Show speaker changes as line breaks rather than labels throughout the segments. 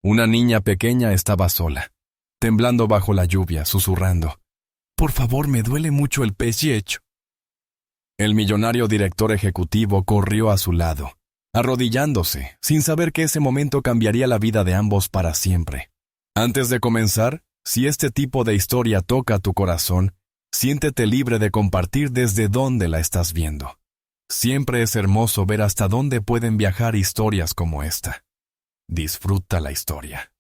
Una niña pequeña estaba sola, temblando bajo la lluvia, susurrando: «Por favor, me duele mucho el pecho». El millonario director ejecutivo corrió a su lado, arrodillándose, sin saber que ese momento cambiaría la vida de ambos para siempre. Antes de comenzar, si este tipo de historia toca tu corazón, siéntete libre de compartir desde dónde la estás viendo. Siempre es hermoso ver hasta dónde pueden viajar historias como esta. Disfruta la historia.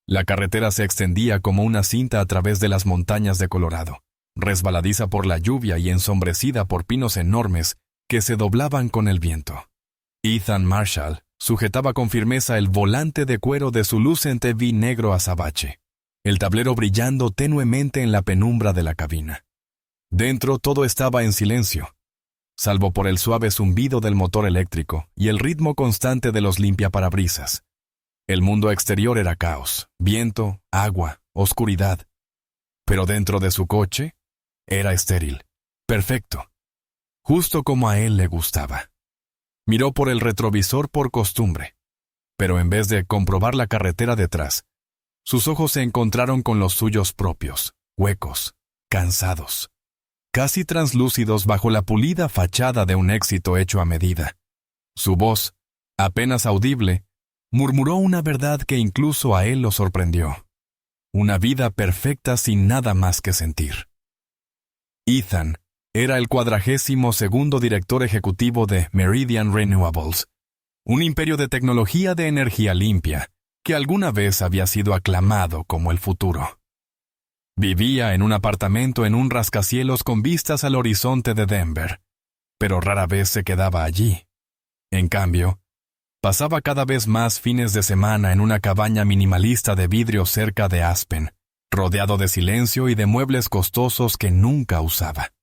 La carretera se extendía como una cinta a través de las montañas de Colorado, resbaladiza por la lluvia y ensombrecida por pinos enormes que se doblaban con el viento. Ethan Marshall sujetaba con firmeza el volante de cuero de su lucente V negro azabache, el tablero brillando tenuemente en la penumbra de la cabina. Dentro todo estaba en silencio, salvo por el suave zumbido del motor eléctrico y el ritmo constante de los limpiaparabrisas. El mundo exterior era caos, viento, agua, oscuridad. Pero dentro de su coche era estéril, perfecto, justo como a él le gustaba. Miró por el retrovisor por costumbre, pero en vez de comprobar la carretera detrás, sus ojos se encontraron con los suyos propios, huecos, cansados, casi translúcidos bajo la pulida fachada de un éxito hecho a medida. Su voz, apenas audible, murmuró una verdad que incluso a él lo sorprendió. Una vida perfecta sin nada más que sentir. Ethan era el 42º director ejecutivo de Meridian Renewables, un imperio de tecnología de energía limpia que alguna vez había sido aclamado como el futuro. Vivía en un apartamento en un rascacielos con vistas al horizonte de Denver, pero rara vez se quedaba allí. En cambio, pasaba cada vez más fines de semana en una cabaña minimalista de vidrio cerca de Aspen, rodeado de silencio y de muebles costosos que nunca usaba.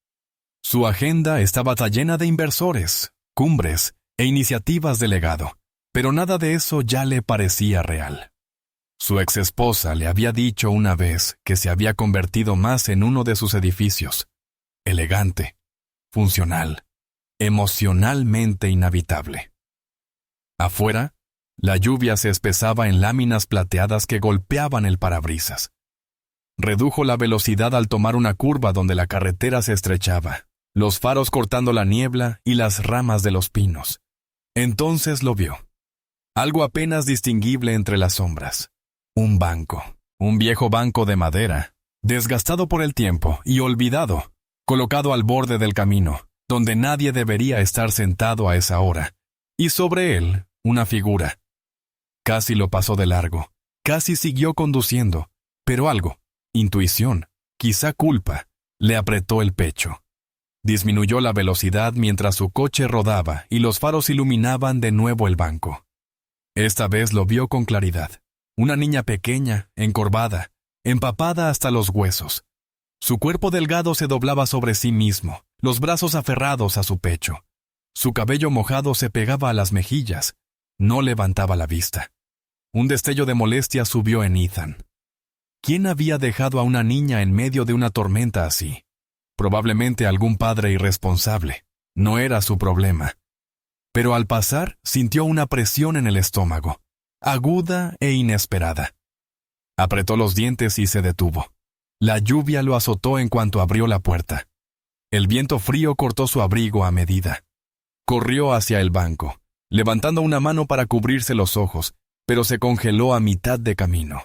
Su agenda estaba llena de inversores, cumbres e iniciativas de legado, pero nada de eso ya le parecía real. Su exesposa le había dicho una vez que se había convertido más en uno de sus edificios, elegante, funcional, emocionalmente inhabitable. Afuera, la lluvia se espesaba en láminas plateadas que golpeaban el parabrisas. Redujo la velocidad al tomar una curva donde la carretera se estrechaba, los faros cortando la niebla y las ramas de los pinos. Entonces lo vio. Algo apenas distinguible entre las sombras. Un banco, un viejo banco de madera, desgastado por el tiempo y olvidado, colocado al borde del camino, donde nadie debería estar sentado a esa hora, y sobre él, una figura. Casi lo pasó de largo, casi siguió conduciendo, pero algo, intuición, quizá culpa, le apretó el pecho. Disminuyó la velocidad mientras su coche rodaba y los faros iluminaban de nuevo el banco. Esta vez lo vio con claridad. Una niña pequeña, encorvada, empapada hasta los huesos. Su cuerpo delgado se doblaba sobre sí mismo, los brazos aferrados a su pecho. Su cabello mojado se pegaba a las mejillas. No levantaba la vista. Un destello de molestia subió en Ethan. ¿Quién había dejado a una niña en medio de una tormenta así? Probablemente algún padre irresponsable. No era su problema. Pero al pasar, sintió una presión en el estómago, aguda e inesperada. Apretó los dientes y se detuvo. La lluvia lo azotó en cuanto abrió la puerta. El viento frío cortó su abrigo a medida. Corrió hacia el banco, levantando una mano para cubrirse los ojos, pero se congeló a mitad de camino.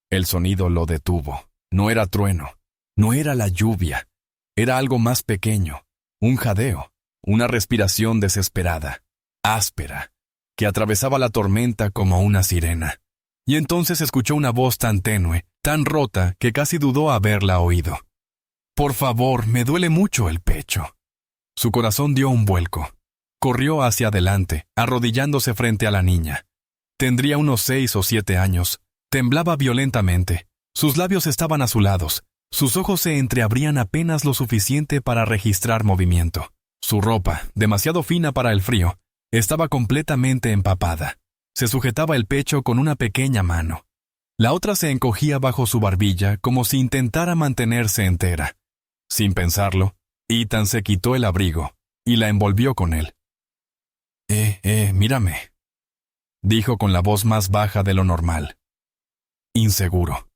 El sonido lo detuvo. No era trueno, no era la lluvia. Era algo más pequeño, un jadeo, una respiración desesperada, áspera, que atravesaba la tormenta como una sirena. Y entonces escuchó una voz tan tenue, tan rota, que casi dudó haberla oído. «Por favor, me duele mucho el pecho». Su corazón dio un vuelco. Corrió hacia adelante, arrodillándose frente a la niña. Tendría unos 6 o 7 años. Temblaba violentamente. Sus labios estaban azulados. Sus ojos se entreabrían apenas lo suficiente para registrar movimiento. Su ropa, demasiado fina para el frío, estaba completamente empapada. Se sujetaba el pecho con una pequeña mano. La otra se encogía bajo su barbilla como si intentara mantenerse entera. Sin pensarlo, Ethan se quitó el abrigo y la envolvió con él. Mírame», dijo con la voz más baja de lo normal, inseguro.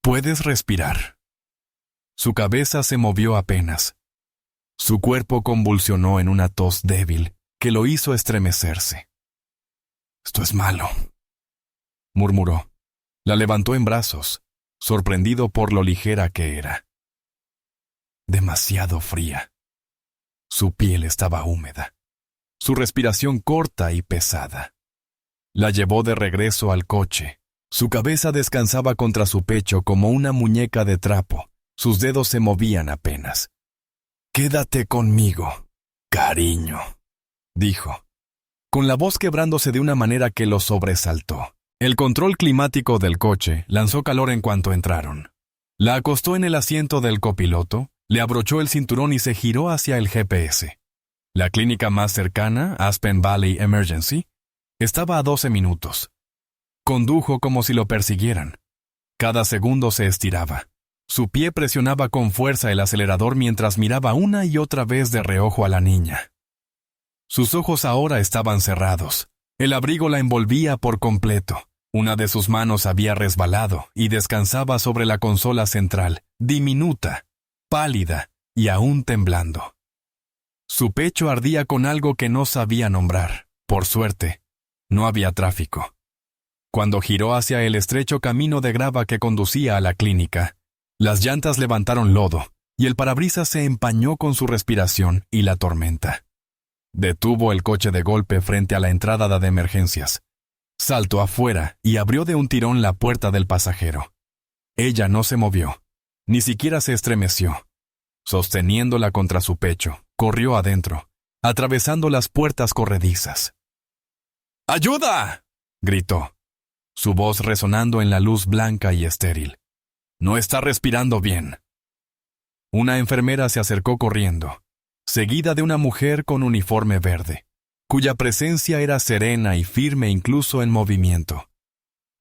«Puedes respirar». Su cabeza se movió apenas. Su cuerpo convulsionó en una tos débil que lo hizo estremecerse. «Esto es malo», murmuró. La levantó en brazos, sorprendido por lo ligera que era. Demasiado fría. Su piel estaba húmeda, su respiración corta y pesada. La llevó de regreso al coche. Su cabeza descansaba contra su pecho como una muñeca de trapo. Sus dedos se movían apenas. «Quédate conmigo, cariño», dijo, con la voz quebrándose de una manera que lo sobresaltó. El control climático del coche lanzó calor en cuanto entraron. La acostó en el asiento del copiloto, le abrochó el cinturón y se giró hacia el GPS. La clínica más cercana, Aspen Valley Emergency, estaba a 12 minutos. Condujo como si lo persiguieran. Cada segundo se estiraba. Su pie presionaba con fuerza el acelerador mientras miraba una y otra vez de reojo a la niña. Sus ojos ahora estaban cerrados. El abrigo la envolvía por completo. Una de sus manos había resbalado y descansaba sobre la consola central, diminuta, pálida y aún temblando. Su pecho ardía con algo que no sabía nombrar. Por suerte, no había tráfico. Cuando giró hacia el estrecho camino de grava que conducía a la clínica, las llantas levantaron lodo y el parabrisas se empañó con su respiración y la tormenta. Detuvo el coche de golpe frente a la entrada de emergencias. Saltó afuera y abrió de un tirón la puerta del pasajero. Ella no se movió, ni siquiera se estremeció. Sosteniéndola contra su pecho, corrió adentro, atravesando las puertas corredizas. ¡Ayuda!, gritó, su voz resonando en la luz blanca y estéril. «No está respirando bien». Una enfermera se acercó corriendo, seguida de una mujer con uniforme verde, cuya presencia era serena y firme incluso en movimiento.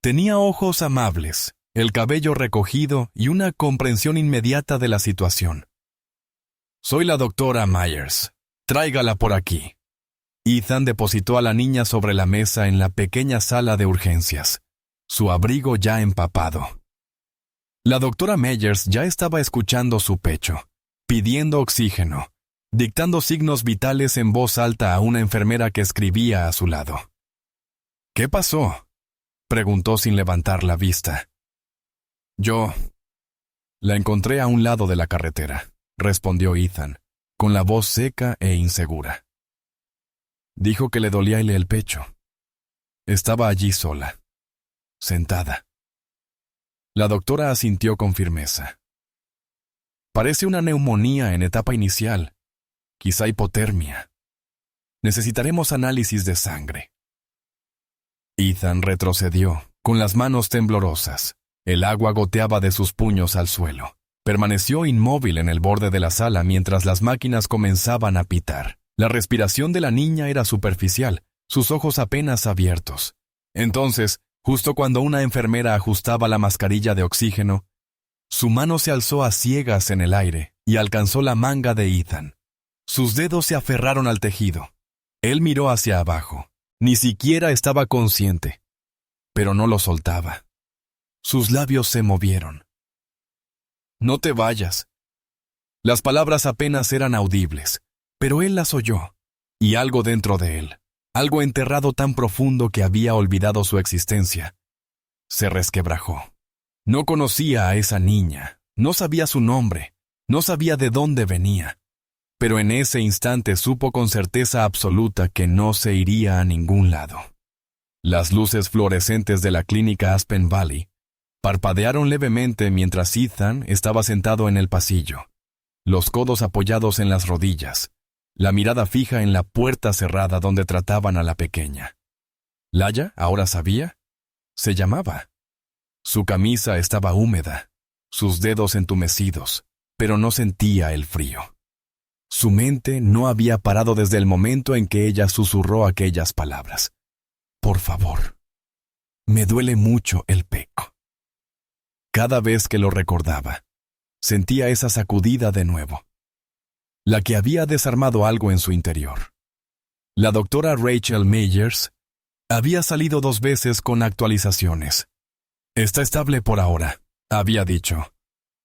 Tenía ojos amables, el cabello recogido y una comprensión inmediata de la situación. «Soy la doctora Myers. Tráigala por aquí». Ethan depositó a la niña sobre la mesa en la pequeña sala de urgencias, su abrigo ya empapado. La doctora Myers ya estaba escuchando su pecho, pidiendo oxígeno, dictando signos vitales en voz alta a una enfermera que escribía a su lado. «¿Qué pasó?», preguntó sin levantar la vista. «Yo la encontré a un lado de la carretera», respondió Ethan, con la voz seca e insegura. Dijo que le dolía el pecho. Estaba allí sola, sentada. La doctora asintió con firmeza. «Parece una neumonía en etapa inicial, quizá hipotermia. Necesitaremos análisis de sangre». Ethan retrocedió, con las manos temblorosas. El agua goteaba de sus puños al suelo. Permaneció inmóvil en el borde de la sala mientras las máquinas comenzaban a pitar. La respiración de la niña era superficial, sus ojos apenas abiertos. Entonces, justo cuando una enfermera ajustaba la mascarilla de oxígeno, su mano se alzó a ciegas en el aire y alcanzó la manga de Ethan. Sus dedos se aferraron al tejido. Él miró hacia abajo. Ni siquiera estaba consciente, pero no lo soltaba. Sus labios se movieron. «No te vayas». Las palabras apenas eran audibles, pero él las oyó, y algo dentro de él, algo enterrado tan profundo que había olvidado su existencia, se resquebrajó. No conocía a esa niña, no sabía su nombre, no sabía de dónde venía, pero en ese instante supo con certeza absoluta que no se iría a ningún lado. Las luces fluorescentes de la clínica Aspen Valley parpadearon levemente mientras Ethan estaba sentado en el pasillo, los codos apoyados en las rodillas, la mirada fija en la puerta cerrada donde trataban a la pequeña. Laya, ahora sabía, se llamaba. Su camisa estaba húmeda, sus dedos entumecidos, pero no sentía el frío. Su mente no había parado desde el momento en que ella susurró aquellas palabras. «Por favor, me duele mucho el pecho». Cada vez que lo recordaba, sentía esa sacudida de nuevo, la que había desarmado algo en su interior. La doctora Rachel Myers había salido 2 veces con actualizaciones. Está estable por ahora, había dicho.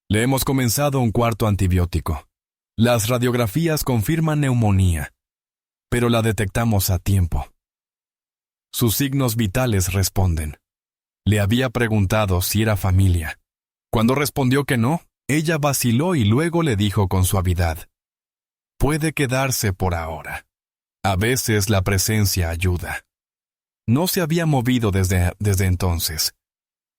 Le hemos comenzado un cuarto antibiótico. Las radiografías confirman neumonía, pero la detectamos a tiempo. Sus signos vitales responden. Le había preguntado si era familia. Cuando respondió que no, ella vaciló y luego le dijo con suavidad: puede quedarse por ahora. A veces la presencia ayuda. No se había movido desde entonces.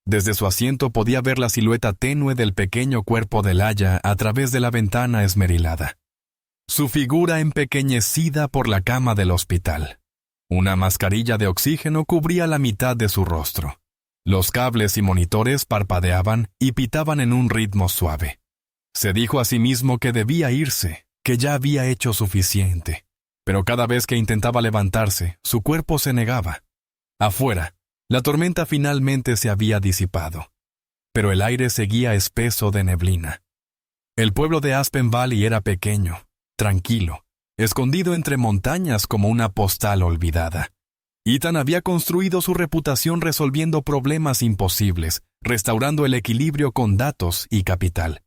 Desde su asiento podía ver la silueta tenue del pequeño cuerpo de Laia a través de la ventana esmerilada. Su figura empequeñecida por la cama del hospital. Una mascarilla de oxígeno cubría la mitad de su rostro. Los cables y monitores parpadeaban y pitaban en un ritmo suave. Se dijo a sí mismo que debía irse, que ya había hecho suficiente. Pero cada vez que intentaba levantarse, su cuerpo se negaba. Afuera, la tormenta finalmente se había disipado, pero el aire seguía espeso de neblina. El pueblo de Aspen Valley era pequeño, tranquilo, escondido entre montañas como una postal olvidada. Ethan había construido su reputación resolviendo problemas imposibles, restaurando el equilibrio con datos y capital.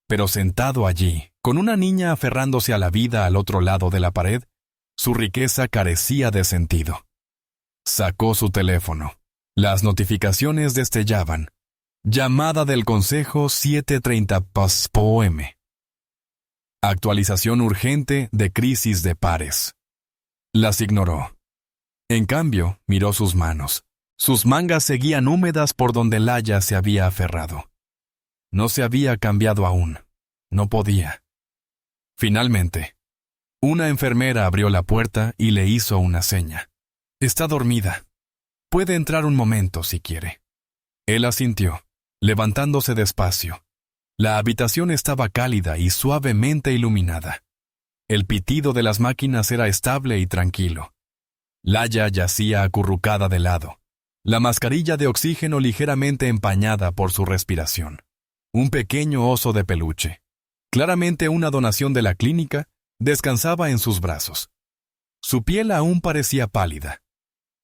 Pero sentado allí, con una niña aferrándose a la vida al otro lado de la pared, su riqueza carecía de sentido. Sacó su teléfono. Las notificaciones destellaban. Llamada del Consejo 7:30 p.m. Actualización urgente de crisis de pares. Las ignoró. En cambio, miró sus manos. Sus mangas seguían húmedas por donde Laia se había aferrado. No se había cambiado aún. No podía. Finalmente, una enfermera abrió la puerta y le hizo una seña. Está dormida. Puede entrar un momento si quiere. Él asintió, levantándose despacio. La habitación estaba cálida y suavemente iluminada. El pitido de las máquinas era estable y tranquilo. Laia yacía acurrucada de lado, la mascarilla de oxígeno ligeramente empañada por su respiración. Un pequeño oso de peluche, claramente una donación de la clínica, descansaba en sus brazos. Su piel aún parecía pálida,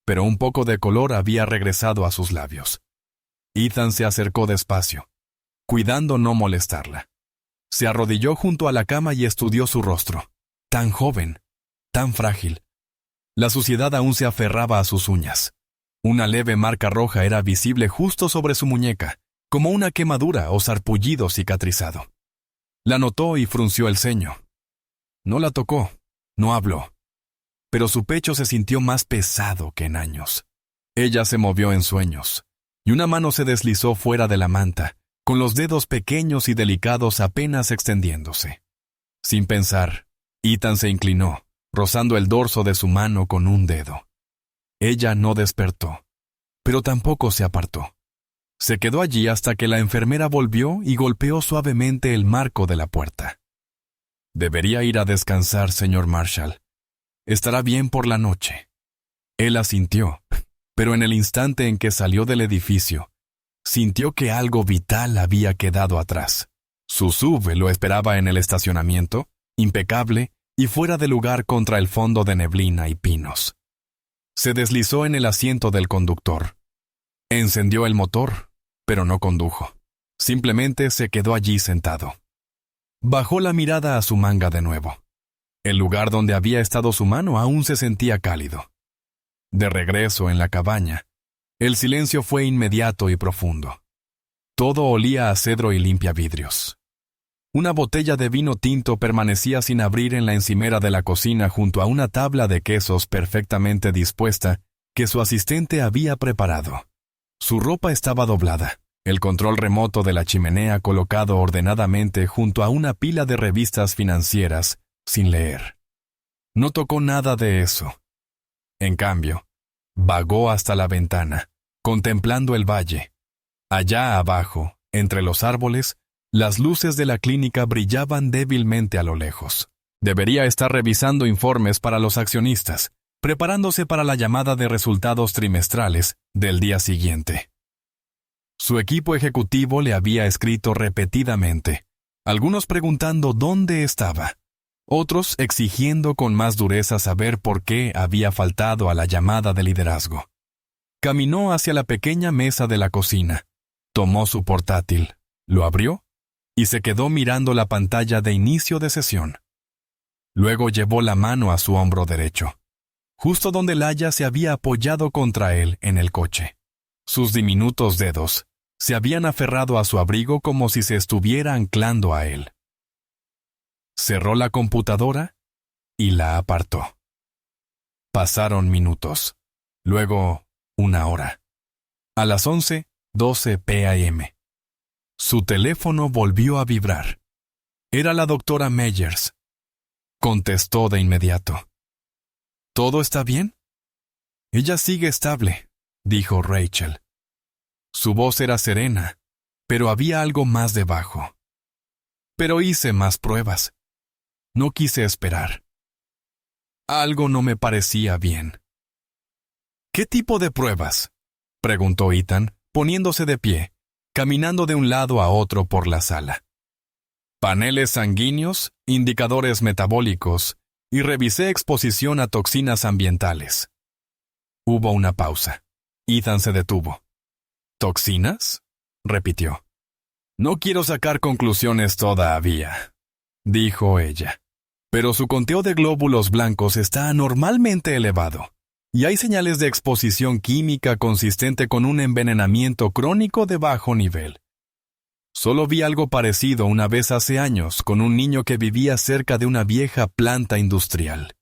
pero un poco de color había regresado a sus labios. Ethan se acercó despacio, cuidando no molestarla. Se arrodilló junto a la cama y estudió su rostro, tan joven, tan frágil. La suciedad aún se aferraba a sus uñas. Una leve marca roja era visible justo sobre su muñeca, como una quemadura o sarpullido cicatrizado. La notó y frunció el ceño. No la tocó, no habló, pero su pecho se sintió más pesado que en años. Ella se movió en sueños, y una mano se deslizó fuera de la manta, con los dedos pequeños y delicados apenas extendiéndose. Sin pensar, Ethan se inclinó, rozando el dorso de su mano con un dedo. Ella no despertó, pero tampoco se apartó. Se quedó allí hasta que la enfermera volvió y golpeó suavemente el marco de la puerta. Debería ir a descansar, señor Marshall. Estará bien por la noche. Él asintió, pero en el instante en que salió del edificio, sintió que algo vital había quedado atrás. Su SUV lo esperaba en el estacionamiento, impecable y fuera de lugar contra el fondo de neblina y pinos. Se deslizó en el asiento del conductor. Encendió el motor, pero no condujo. Simplemente se quedó allí sentado. Bajó la mirada a su manga de nuevo. El lugar donde había estado su mano aún se sentía cálido. De regreso en la cabaña, el silencio fue inmediato y profundo. Todo olía a cedro y limpiavidrios. Una botella de vino tinto permanecía sin abrir en la encimera de la cocina junto a una tabla de quesos perfectamente dispuesta que su asistente había preparado. Su ropa estaba doblada, el control remoto de la chimenea colocado ordenadamente junto a una pila de revistas financieras, sin leer. No tocó nada de eso. En cambio, vagó hasta la ventana, contemplando el valle. Allá abajo, entre los árboles, las luces de la clínica brillaban débilmente a lo lejos. Debería estar revisando informes para los accionistas, preparándose para la llamada de resultados trimestrales del día siguiente. Su equipo ejecutivo le había escrito repetidamente, algunos preguntando dónde estaba, otros exigiendo con más dureza saber por qué había faltado a la llamada de liderazgo. Caminó hacia la pequeña mesa de la cocina, Tomó su portátil, lo abrió y se quedó mirando la pantalla de inicio de sesión. Luego llevó la mano a su hombro derecho, justo donde Laia se había apoyado contra él en el coche. Sus diminutos dedos se habían aferrado a su abrigo como si se estuviera anclando a él. Cerró la computadora y la apartó. Pasaron minutos, luego 1 hora. A las 11:12 p.m. Su teléfono volvió a vibrar. Era la doctora Meyers. Contestó de inmediato. ¿Todo está bien? Ella sigue estable, dijo Rachel. Su voz era serena, pero había algo más debajo. Pero hice más pruebas. No quise esperar. Algo no me parecía bien. ¿Qué tipo de pruebas?, preguntó Ethan, poniéndose de pie, caminando de un lado a otro por la sala. Paneles sanguíneos, indicadores metabólicos, y revisé exposición a toxinas ambientales. Hubo una pausa. Ethan se detuvo. ¿Toxinas?, repitió. No quiero sacar conclusiones todavía, dijo ella. Pero su conteo de glóbulos blancos está anormalmente elevado, y hay señales de exposición química consistente con un envenenamiento crónico de bajo nivel. Solo vi algo parecido una vez hace años con un niño que vivía cerca de una vieja planta industrial.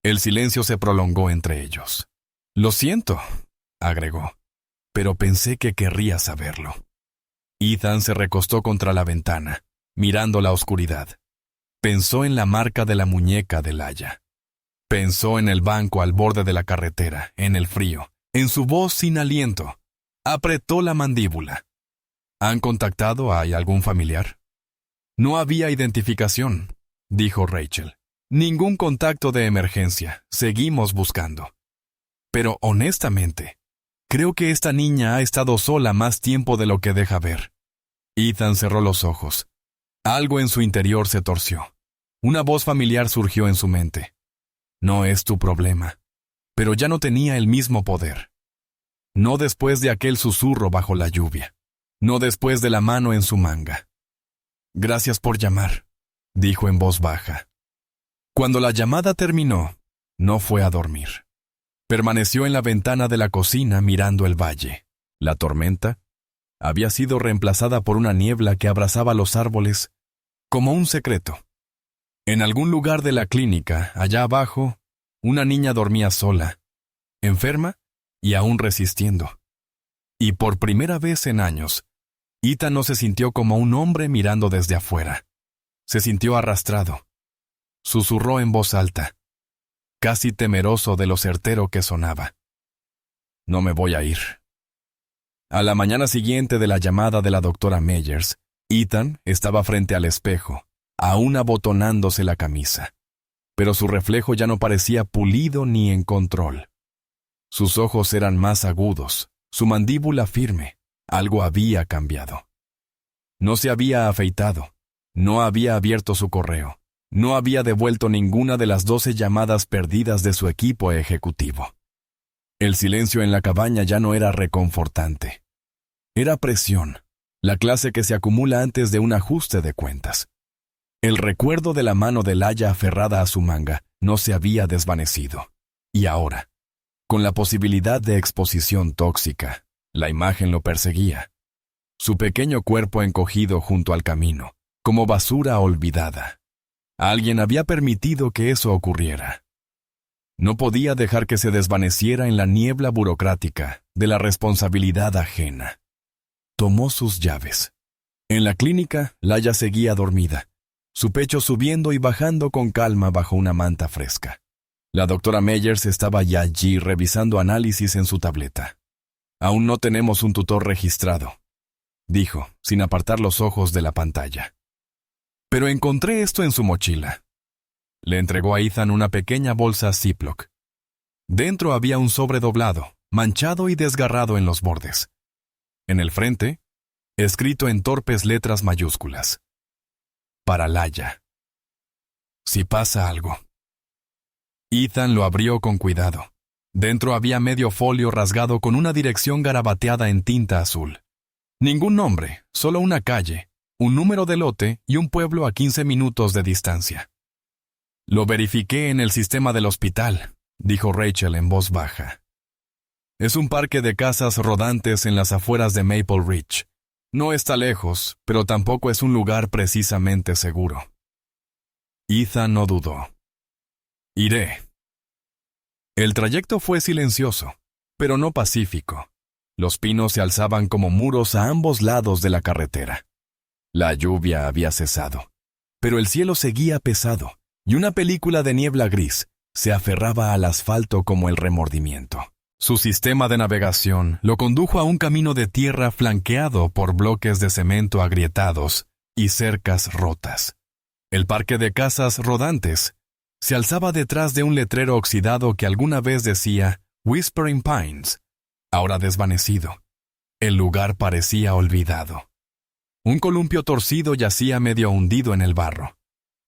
El silencio se prolongó entre ellos. Lo siento, agregó, pero pensé que querría saberlo. Ethan se recostó contra la ventana, mirando la oscuridad. Pensó en la marca de la muñeca de Laia. Pensó en el banco al borde de la carretera, en el frío, en su voz sin aliento. Apretó la mandíbula. ¿Han contactado a algún familiar? No había identificación, dijo Rachel. Ningún contacto de emergencia. Seguimos buscando. Pero honestamente, creo que esta niña ha estado sola más tiempo de lo que deja ver. Ethan cerró los ojos. Algo en su interior se torció. Una voz familiar surgió en su mente. No es tu problema. Pero ya no tenía el mismo poder. No después de aquel susurro bajo la lluvia. No después de la mano en su manga. Gracias por llamar, dijo en voz baja. Cuando la llamada terminó, no fue a dormir. Permaneció en la ventana de la cocina mirando el valle. La tormenta había sido reemplazada por una niebla que abrazaba los árboles como un secreto. En algún lugar de la clínica, allá abajo, una niña dormía sola, enferma y aún resistiendo. Y por primera vez en años, Ethan no se sintió como un hombre mirando desde afuera. Se sintió arrastrado. Susurró en voz alta, casi temeroso de lo certero que sonaba. No me voy a ir. A la mañana siguiente de la llamada de la doctora Meyers, Ethan estaba frente al espejo, aún abotonándose la camisa. Pero su reflejo ya no parecía pulido ni en control. Sus ojos eran más agudos, su mandíbula firme. Algo había cambiado. No se había afeitado, no había abierto su correo, no había devuelto ninguna de las 12 llamadas perdidas de su equipo ejecutivo. El silencio en la cabaña ya no era reconfortante. Era presión, la clase que se acumula antes de un ajuste de cuentas. El recuerdo de la mano de Laia aferrada a su manga no se había desvanecido. Y ahora, con la posibilidad de exposición tóxica, la imagen lo perseguía. Su pequeño cuerpo encogido junto al camino, como basura olvidada. Alguien había permitido que eso ocurriera. No podía dejar que se desvaneciera en la niebla burocrática de la responsabilidad ajena. Tomó sus llaves. En la clínica, Laia seguía dormida, su pecho subiendo y bajando con calma bajo una manta fresca. La doctora Meyers estaba ya allí revisando análisis en su tableta. Aún no tenemos un tutor registrado, dijo, sin apartar los ojos de la pantalla. Pero encontré esto en su mochila. Le entregó a Ethan una pequeña bolsa Ziploc. Dentro había un sobre doblado, manchado y desgarrado en los bordes. En el frente, escrito en torpes letras mayúsculas. Para Laia. Si pasa algo. Ethan lo abrió con cuidado. Dentro había medio folio rasgado con una dirección garabateada en tinta azul. Ningún nombre, solo una calle, un número de lote y un pueblo a 15 minutos de distancia. Lo verifiqué en el sistema del hospital, dijo Rachel en voz baja. Es un parque de casas rodantes en las afueras de Maple Ridge. No está lejos, pero tampoco es un lugar precisamente seguro. Ethan no dudó. Iré. El trayecto fue silencioso, pero no pacífico. Los pinos se alzaban como muros a ambos lados de la carretera. La lluvia había cesado, pero el cielo seguía pesado, y una película de niebla gris se aferraba al asfalto como el remordimiento. Su sistema de navegación lo condujo a un camino de tierra flanqueado por bloques de cemento agrietados y cercas rotas. El parque de casas rodantes se alzaba detrás de un letrero oxidado que alguna vez decía Whispering Pines, ahora desvanecido. El lugar parecía olvidado. Un columpio torcido yacía medio hundido en el barro.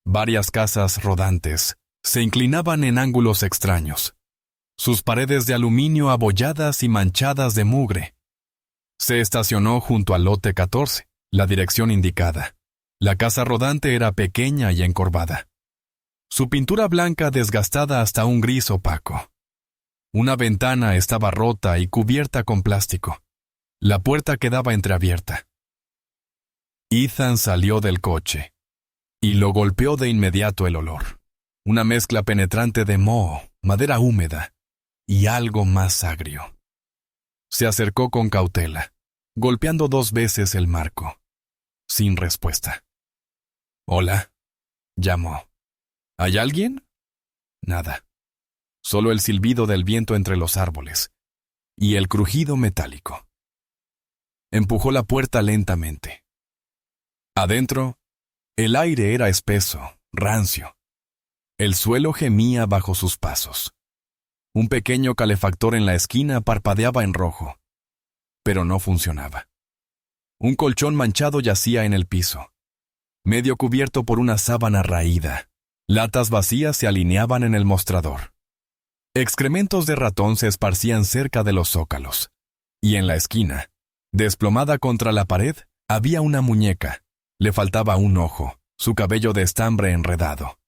Varias casas rodantes se inclinaban en ángulos extraños, sus paredes de aluminio abolladas y manchadas de mugre. Se estacionó junto al lote 14, la dirección indicada. La casa rodante era pequeña y encorvada. Su pintura blanca desgastada hasta un gris opaco. Una ventana estaba rota y cubierta con plástico. La puerta quedaba entreabierta. Ethan salió del coche y lo golpeó de inmediato el olor. Una mezcla penetrante de moho, madera húmeda y algo más agrio. Se acercó con cautela, golpeando 2 veces el marco. Sin respuesta. «Hola», llamó. «¿Hay alguien?» Nada. Solo el silbido del viento entre los árboles y el crujido metálico. Empujó la puerta lentamente. Adentro, el aire era espeso, rancio. El suelo gemía bajo sus pasos. Un pequeño calefactor en la esquina parpadeaba en rojo, pero no funcionaba. Un colchón manchado yacía en el piso, medio cubierto por una sábana raída. Latas vacías se alineaban en el mostrador. Excrementos de ratón se esparcían cerca de los zócalos. Y en la esquina, desplomada contra la pared, había una muñeca. Le faltaba un ojo, su cabello de estambre enredado.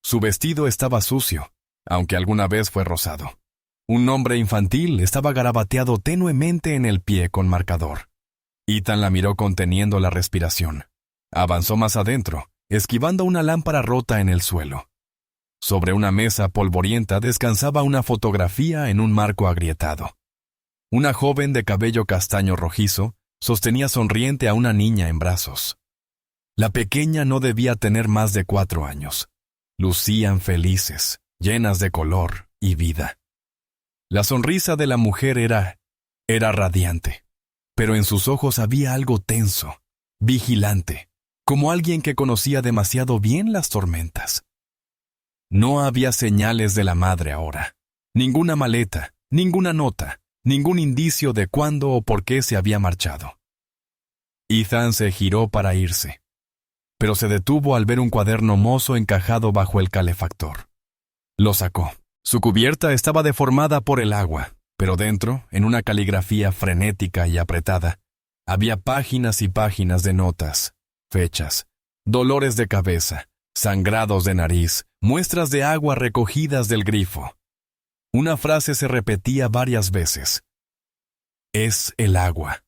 Su vestido estaba sucio, aunque alguna vez fue rosado. Un nombre infantil estaba garabateado tenuemente en el pie con marcador. Ethan la miró conteniendo la respiración. Avanzó más adentro, esquivando una lámpara rota en el suelo. Sobre una mesa polvorienta descansaba una fotografía en un marco agrietado. Una joven de cabello castaño rojizo sostenía sonriente a una niña en brazos. La pequeña no debía tener más de 4 años. Lucían felices, llenas de color y vida. La sonrisa de la mujer era radiante, pero en sus ojos había algo tenso, vigilante, como alguien que conocía demasiado bien las tormentas. No había señales de la madre ahora, ninguna maleta, ninguna nota, ningún indicio de cuándo o por qué se había marchado. Ethan se giró para irse, pero se detuvo al ver un cuaderno mozo encajado bajo el calefactor. Lo sacó. Su cubierta estaba deformada por el agua, pero dentro, en una caligrafía frenética y apretada, había páginas y páginas de notas, fechas, dolores de cabeza, sangrados de nariz, muestras de agua recogidas del grifo. Una frase se repetía varias veces. «Es el agua».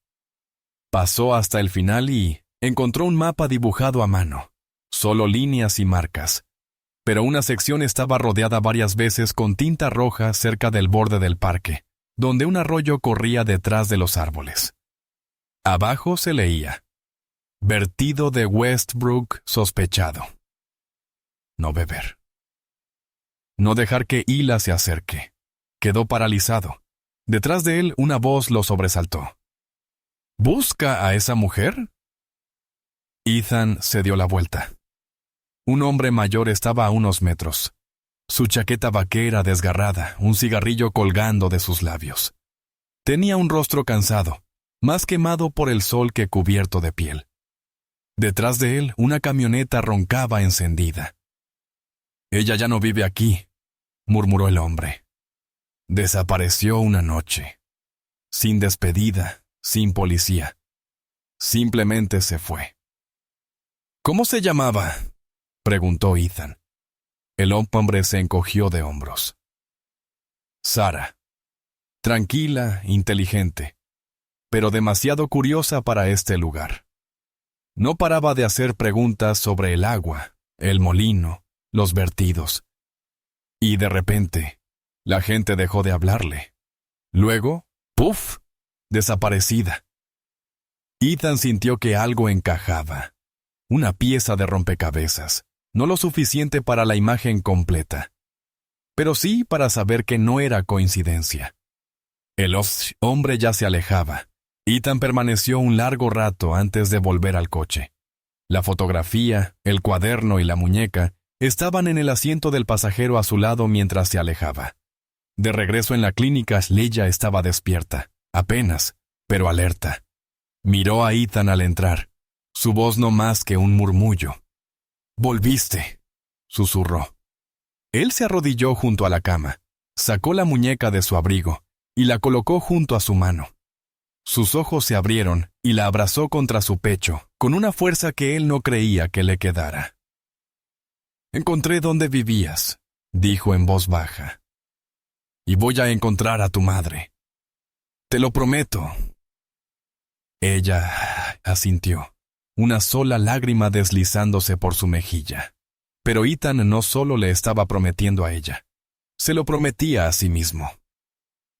Pasó hasta el final y encontró un mapa dibujado a mano, solo líneas y marcas. Pero una sección estaba rodeada varias veces con tinta roja cerca del borde del parque, donde un arroyo corría detrás de los árboles. Abajo se leía: «Vertido de Westbrook sospechado». No beber. No dejar que Hila se acerque. Quedó paralizado. Detrás de él una voz lo sobresaltó. «¿Busca a esa mujer?» Ethan se dio la vuelta. Un hombre mayor estaba a unos metros. Su chaqueta vaquera desgarrada, un cigarrillo colgando de sus labios. Tenía un rostro cansado, más quemado por el sol que cubierto de piel. Detrás de él, una camioneta roncaba encendida. «Ella ya no vive aquí», murmuró el hombre. «Desapareció una noche. Sin despedida, sin policía. Simplemente se fue. ¿Cómo se llamaba?, preguntó Ethan. El hombre se encogió de hombros. Sara. Tranquila, inteligente, pero demasiado curiosa para este lugar. No paraba de hacer preguntas sobre el agua, el molino, los vertidos. Y de repente, la gente dejó de hablarle. Luego, ¡puf!, desaparecida. Ethan sintió que algo encajaba. Una pieza de rompecabezas, no lo suficiente para la imagen completa, pero sí para saber que no era coincidencia. El hombre ya se alejaba. Ethan permaneció un largo rato antes de volver al coche. La fotografía, el cuaderno y la muñeca estaban en el asiento del pasajero a su lado mientras se alejaba. De regreso en la clínica, Leia estaba despierta, apenas, pero alerta. Miró a Ethan al entrar, su voz no más que un murmullo. «Volviste», susurró. Él se arrodilló junto a la cama, sacó la muñeca de su abrigo y la colocó junto a su mano. Sus ojos se abrieron y la abrazó contra su pecho, con una fuerza que él no creía que le quedara. «Encontré dónde vivías», dijo en voz baja. «Y voy a encontrar a tu madre. Te lo prometo». Ella asintió, una sola lágrima deslizándose por su mejilla. Pero Ethan no solo le estaba prometiendo a ella, se lo prometía a sí mismo.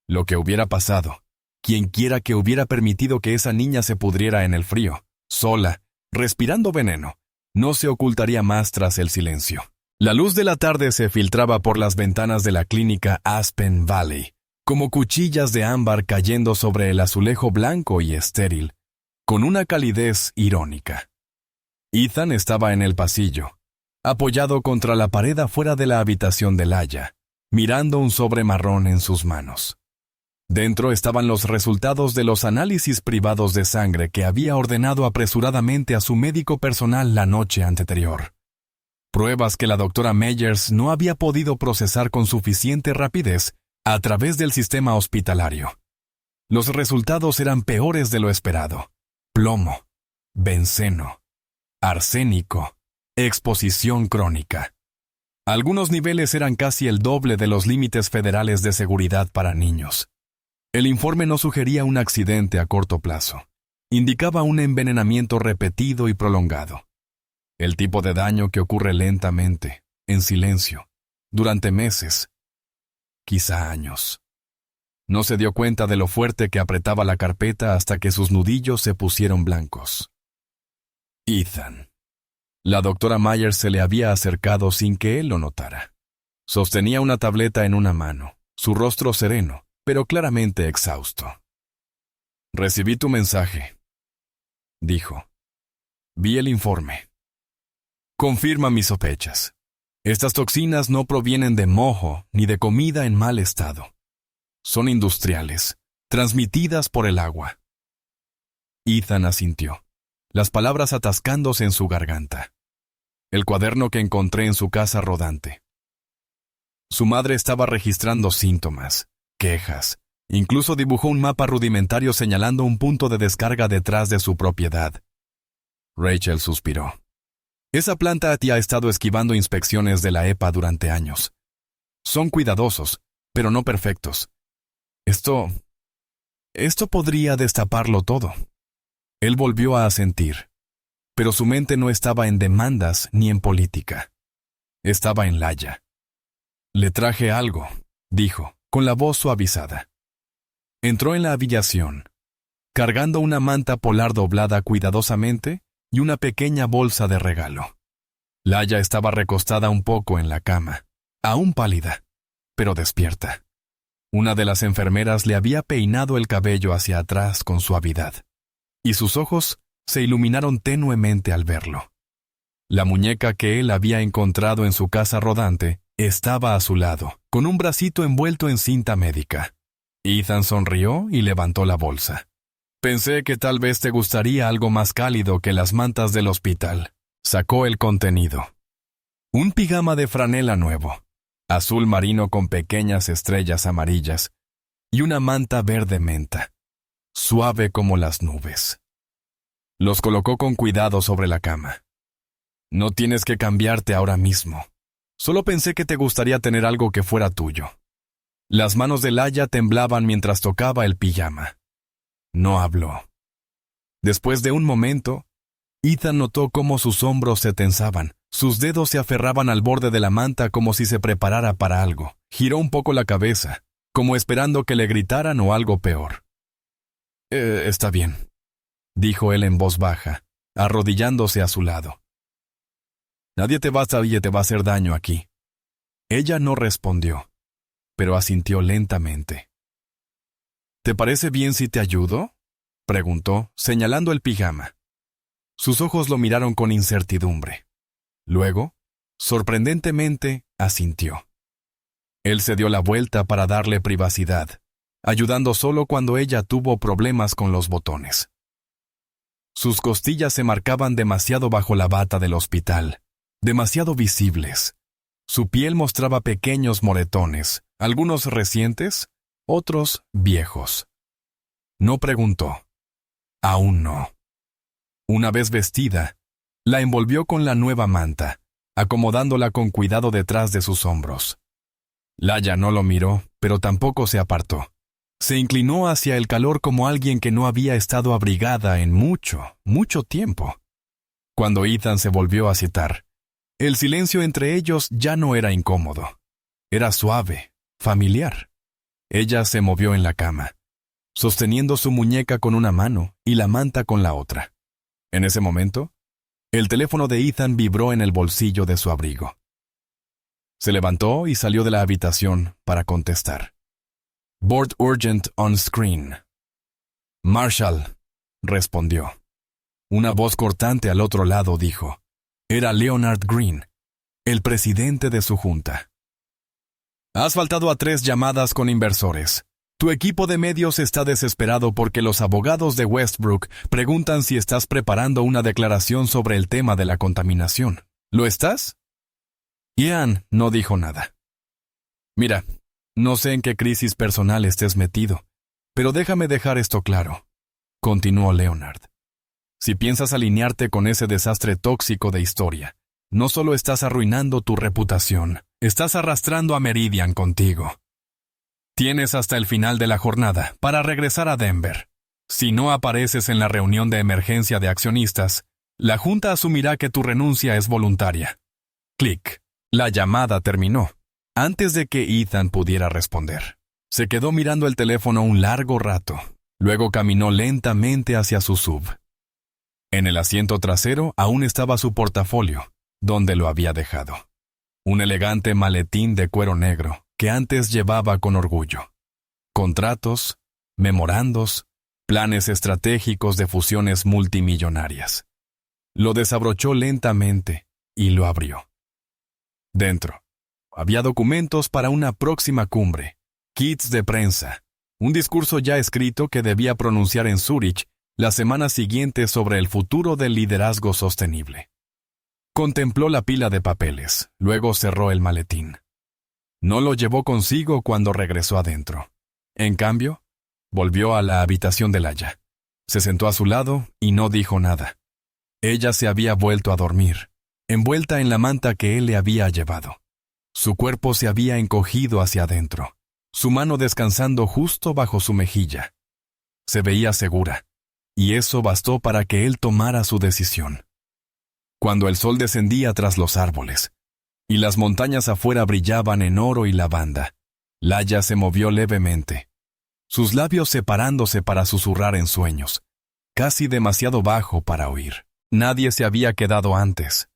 Lo que hubiera pasado, quienquiera que hubiera permitido que esa niña se pudriera en el frío, sola, respirando veneno, no se ocultaría más tras el silencio. La luz de la tarde se filtraba por las ventanas de la clínica Aspen Valley, como cuchillas de ámbar cayendo sobre el azulejo blanco y estéril, con una calidez irónica. Ethan estaba en el pasillo, apoyado contra la pared afuera de la habitación de Laia, mirando un sobre marrón en sus manos. Dentro estaban los resultados de los análisis privados de sangre que había ordenado apresuradamente a su médico personal la noche anterior. Pruebas que la doctora Meyers no había podido procesar con suficiente rapidez a través del sistema hospitalario. Los resultados eran peores de lo esperado. Plomo, benceno, arsénico, exposición crónica. Algunos niveles eran casi el doble de los límites federales de seguridad para niños. El informe no sugería un accidente a corto plazo. Indicaba un envenenamiento repetido y prolongado. El tipo de daño que ocurre lentamente, en silencio, durante meses, quizá años. No se dio cuenta de lo fuerte que apretaba la carpeta hasta que sus nudillos se pusieron blancos. Ethan. La doctora Myers se le había acercado sin que él lo notara. Sostenía una tableta en una mano, su rostro sereno, pero claramente exhausto. «Recibí tu mensaje», dijo. «Vi el informe. Confirma mis sospechas. Estas toxinas no provienen de moho ni de comida en mal estado. Son industriales, transmitidas por el agua». Ethan asintió, las palabras atascándose en su garganta. El cuaderno que encontré en su casa rodante. Su madre estaba registrando síntomas, quejas, incluso dibujó un mapa rudimentario señalando un punto de descarga detrás de su propiedad. Rachel suspiró. Esa planta ha estado esquivando inspecciones de la EPA durante años. Son cuidadosos, pero no perfectos. Esto podría destaparlo todo. Él volvió a asentir, pero su mente no estaba en demandas ni en política. Estaba en Laia. «Le traje algo», dijo, con la voz suavizada. Entró en la habitación, cargando una manta polar doblada cuidadosamente y una pequeña bolsa de regalo. Laia estaba recostada un poco en la cama, aún pálida, pero despierta. Una de las enfermeras le había peinado el cabello hacia atrás con suavidad, y sus ojos se iluminaron tenuemente al verlo. La muñeca que él había encontrado en su casa rodante estaba a su lado, con un bracito envuelto en cinta médica. Ethan sonrió y levantó la bolsa. «Pensé que tal vez te gustaría algo más cálido que las mantas del hospital». Sacó el contenido. Un pijama de franela nuevo, azul marino con pequeñas estrellas amarillas, y una manta verde menta, suave como las nubes. Los colocó con cuidado sobre la cama. No tienes que cambiarte ahora mismo. Solo pensé que te gustaría tener algo que fuera tuyo. Las manos de Laia temblaban mientras tocaba el pijama. No habló. Después de un momento, Ethan notó cómo sus hombros se tensaban. Sus dedos se aferraban al borde de la manta como si se preparara para algo. Giró un poco la cabeza, como esperando que le gritaran o algo peor. Está bien, dijo él en voz baja, arrodillándose a su lado. Nadie te va a hacer daño aquí. Ella no respondió, pero asintió lentamente. ¿Te parece bien si te ayudo?, preguntó, señalando el pijama. Sus ojos lo miraron con incertidumbre. Luego, sorprendentemente, asintió. Él se dio la vuelta para darle privacidad, ayudando solo cuando ella tuvo problemas con los botones. Sus costillas se marcaban demasiado bajo la bata del hospital, demasiado visibles. Su piel mostraba pequeños moretones, algunos recientes, otros viejos. No preguntó. Aún no. Una vez vestida, la envolvió con la nueva manta, acomodándola con cuidado detrás de sus hombros. Laia no lo miró, pero tampoco se apartó. Se inclinó hacia el calor como alguien que no había estado abrigada en mucho, mucho tiempo. Cuando Ethan se volvió a citar, el silencio entre ellos ya no era incómodo. Era suave, familiar. Ella se movió en la cama, sosteniendo su muñeca con una mano y la manta con la otra. En ese momento, el teléfono de Ethan vibró en el bolsillo de su abrigo. Se levantó y salió de la habitación para contestar. Board urgent on screen. Marshall, respondió. Una voz cortante al otro lado dijo. Era Leonard Green, el presidente de su junta. Has faltado a 3 llamadas con inversores. Tu equipo de medios está desesperado porque los abogados de Westbrook preguntan si estás preparando una declaración sobre el tema de la contaminación. ¿Lo estás? Ian no dijo nada. Mira, no sé en qué crisis personal estés metido, pero déjame dejar esto claro, continuó Leonard. Si piensas alinearte con ese desastre tóxico de historia, no solo estás arruinando tu reputación, estás arrastrando a Meridian contigo. Tienes hasta el final de la jornada para regresar a Denver. Si no apareces en la reunión de emergencia de accionistas, la junta asumirá que tu renuncia es voluntaria. Clic. La llamada terminó, antes de que Ethan pudiera responder. Se quedó mirando el teléfono un largo rato. Luego caminó lentamente hacia su sub. En el asiento trasero aún estaba su portafolio, donde lo había dejado. Un elegante maletín de cuero negro que antes llevaba con orgullo. Contratos, memorandos, planes estratégicos de fusiones multimillonarias. Lo desabrochó lentamente y lo abrió. Dentro, había documentos para una próxima cumbre, kits de prensa, un discurso ya escrito que debía pronunciar en Zúrich la semana siguiente sobre el futuro del liderazgo sostenible. Contempló la pila de papeles, luego cerró el maletín. No lo llevó consigo cuando regresó adentro. En cambio, volvió a la habitación de Laia. Se sentó a su lado y no dijo nada. Ella se había vuelto a dormir, envuelta en la manta que él le había llevado. Su cuerpo se había encogido hacia adentro, su mano descansando justo bajo su mejilla. Se veía segura, y eso bastó para que él tomara su decisión. Cuando el sol descendía tras los árboles, y las montañas afuera brillaban en oro y lavanda, Laia se movió levemente, sus labios separándose para susurrar en sueños, casi demasiado bajo para oír. Nadie se había quedado antes.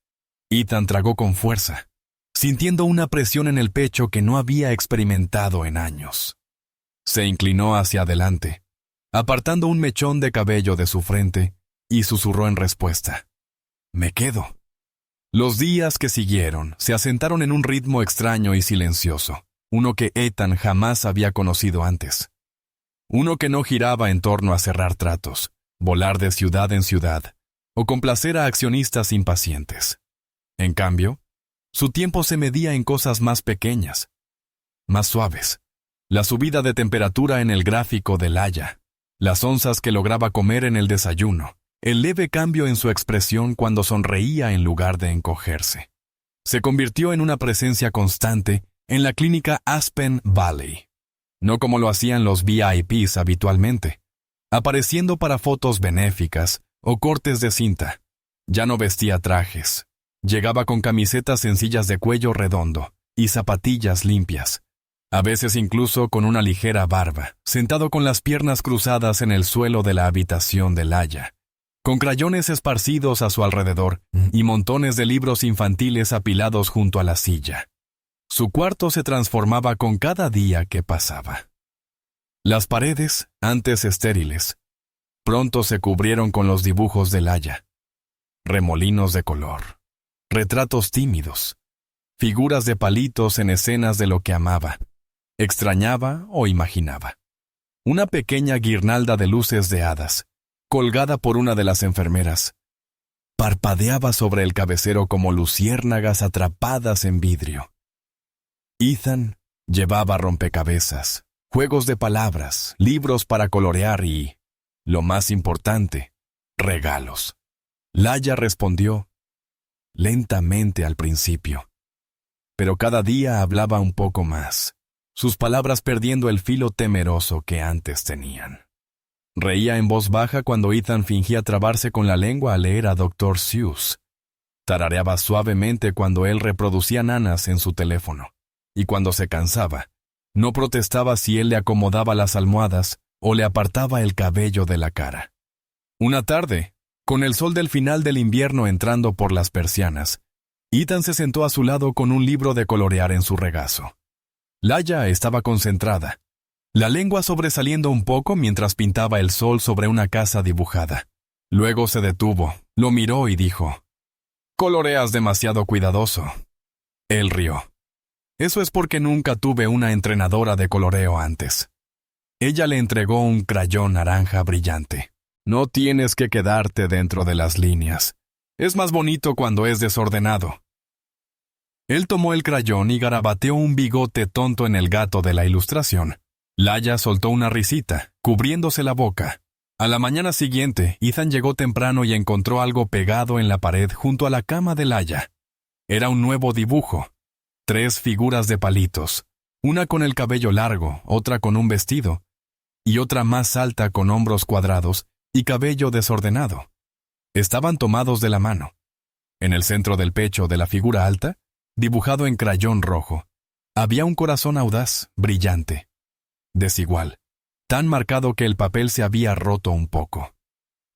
Ethan tragó con fuerza, sintiendo una presión en el pecho que no había experimentado en años. Se inclinó hacia adelante, apartando un mechón de cabello de su frente, y susurró en respuesta. «Me quedo». Los días que siguieron se asentaron en un ritmo extraño y silencioso, uno que Ethan jamás había conocido antes. Uno que no giraba en torno a cerrar tratos, volar de ciudad en ciudad, o complacer a accionistas impacientes. En cambio, su tiempo se medía en cosas más pequeñas, más suaves. La subida de temperatura en el gráfico de Laia, las onzas que lograba comer en el desayuno, el leve cambio en su expresión cuando sonreía en lugar de encogerse. Se convirtió en una presencia constante en la clínica Aspen Valley, no como lo hacían los VIPs habitualmente, apareciendo para fotos benéficas o cortes de cinta. Ya no vestía trajes. Llegaba con camisetas sencillas de cuello redondo y zapatillas limpias, a veces incluso con una ligera barba, sentado con las piernas cruzadas en el suelo de la habitación de Laia, con crayones esparcidos a su alrededor y montones de libros infantiles apilados junto a la silla. Su cuarto se transformaba con cada día que pasaba. Las paredes, antes estériles, pronto se cubrieron con los dibujos de Laia. Remolinos de color, retratos tímidos, figuras de palitos en escenas de lo que amaba, extrañaba o imaginaba. Una pequeña guirnalda de luces de hadas, colgada por una de las enfermeras, parpadeaba sobre el cabecero como luciérnagas atrapadas en vidrio. Ethan llevaba rompecabezas, juegos de palabras, libros para colorear y, lo más importante, regalos. Laia respondió, lentamente al principio, pero cada día hablaba un poco más, sus palabras perdiendo el filo temeroso que antes tenían. Reía en voz baja cuando Ethan fingía trabarse con la lengua al leer a Dr. Seuss. Tarareaba suavemente cuando él reproducía nanas en su teléfono, y cuando se cansaba, no protestaba si él le acomodaba las almohadas o le apartaba el cabello de la cara. Una tarde, con el sol del final del invierno entrando por las persianas, Ethan se sentó a su lado con un libro de colorear en su regazo. Laia estaba concentrada, la lengua sobresaliendo un poco mientras pintaba el sol sobre una casa dibujada. Luego se detuvo, lo miró y dijo, «Coloreas demasiado cuidadoso». Él rió. «Eso es porque nunca tuve una entrenadora de coloreo antes». Ella le entregó un crayón naranja brillante. «No tienes que quedarte dentro de las líneas. Es más bonito cuando es desordenado». Él tomó el crayón y garabateó un bigote tonto en el gato de la ilustración. Laia soltó una risita, cubriéndose la boca. A la mañana siguiente, Ethan llegó temprano y encontró algo pegado en la pared junto a la cama de Laia. Era un nuevo dibujo. 3 figuras de palitos, una con el cabello largo, otra con un vestido, y otra más alta con hombros cuadrados y cabello desordenado. Estaban tomados de la mano. En el centro del pecho de la figura alta, dibujado en crayón rojo, había un corazón audaz, brillante, desigual, tan marcado que el papel se había roto un poco.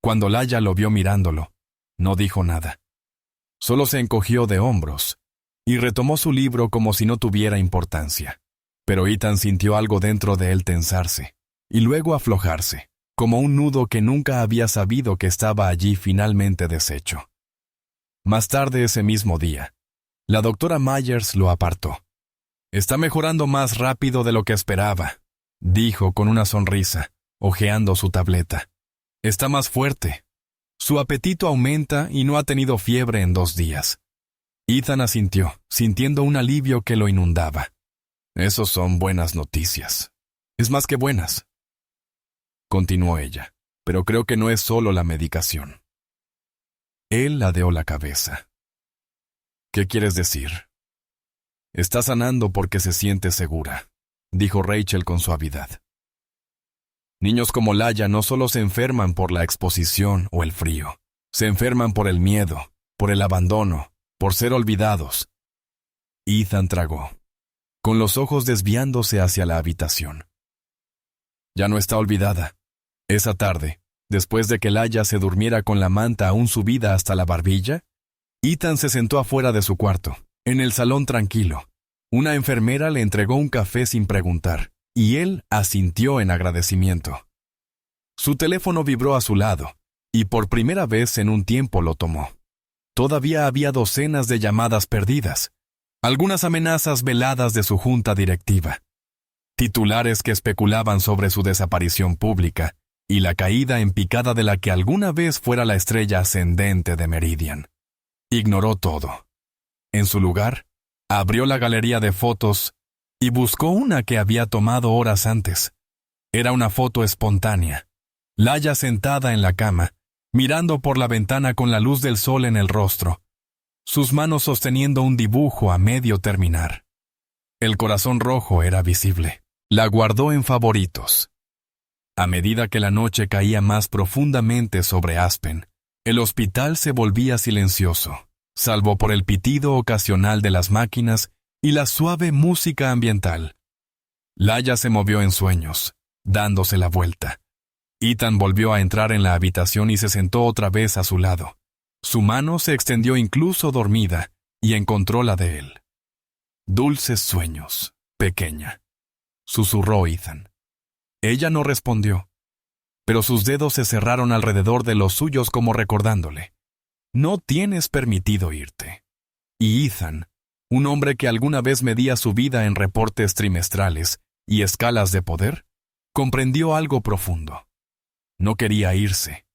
Cuando Laia lo vio mirándolo, no dijo nada. Solo se encogió de hombros y retomó su libro como si no tuviera importancia. Pero Ethan sintió algo dentro de él tensarse y luego aflojarse, como un nudo que nunca había sabido que estaba allí finalmente deshecho. Más tarde ese mismo día, la doctora Myers lo apartó. «Está mejorando más rápido de lo que esperaba», dijo con una sonrisa, hojeando su tableta. «Está más fuerte. Su apetito aumenta y no ha tenido fiebre en 2 días». Ethan asintió, sintiendo un alivio que lo inundaba. «Esos son buenas noticias. Es más que buenas», continuó ella, «pero creo que no es solo la medicación». Él ladeó la cabeza. «¿Qué quieres decir?» «Está sanando porque se siente segura», dijo Rachel con suavidad. «Niños como Laia no solo se enferman por la exposición o el frío, se enferman por el miedo, por el abandono, por ser olvidados». Ethan tragó, con los ojos desviándose hacia la habitación. «Ya no está olvidada. Esa tarde, después de que Laia se durmiera con la manta aún subida hasta la barbilla, Ethan se sentó afuera de su cuarto, en el salón tranquilo. Una enfermera le entregó un café sin preguntar, y él asintió en agradecimiento. Su teléfono vibró a su lado, y por primera vez en un tiempo lo tomó. Todavía había docenas de llamadas perdidas, algunas amenazas veladas de su junta directiva, titulares que especulaban sobre su desaparición pública y la caída en picada de la que alguna vez fuera la estrella ascendente de Meridian. Ignoró todo. En su lugar, abrió la galería de fotos y buscó una que había tomado horas antes. Era una foto espontánea. Laia sentada en la cama, mirando por la ventana con la luz del sol en el rostro, sus manos sosteniendo un dibujo a medio terminar. El corazón rojo era visible. La guardó en favoritos. A medida que la noche caía más profundamente sobre Aspen, el hospital se volvía silencioso, salvo por el pitido ocasional de las máquinas y la suave música ambiental. Laya se movió en sueños, dándose la vuelta. Ethan volvió a entrar en la habitación y se sentó otra vez a su lado. Su mano se extendió incluso dormida y encontró la de él. «Dulces sueños, pequeña», susurró Ethan. Ella no respondió, pero sus dedos se cerraron alrededor de los suyos como recordándole: «No tienes permitido irte». Y Ethan, un hombre que alguna vez medía su vida en reportes trimestrales y escalas de poder, comprendió algo profundo. No quería irse.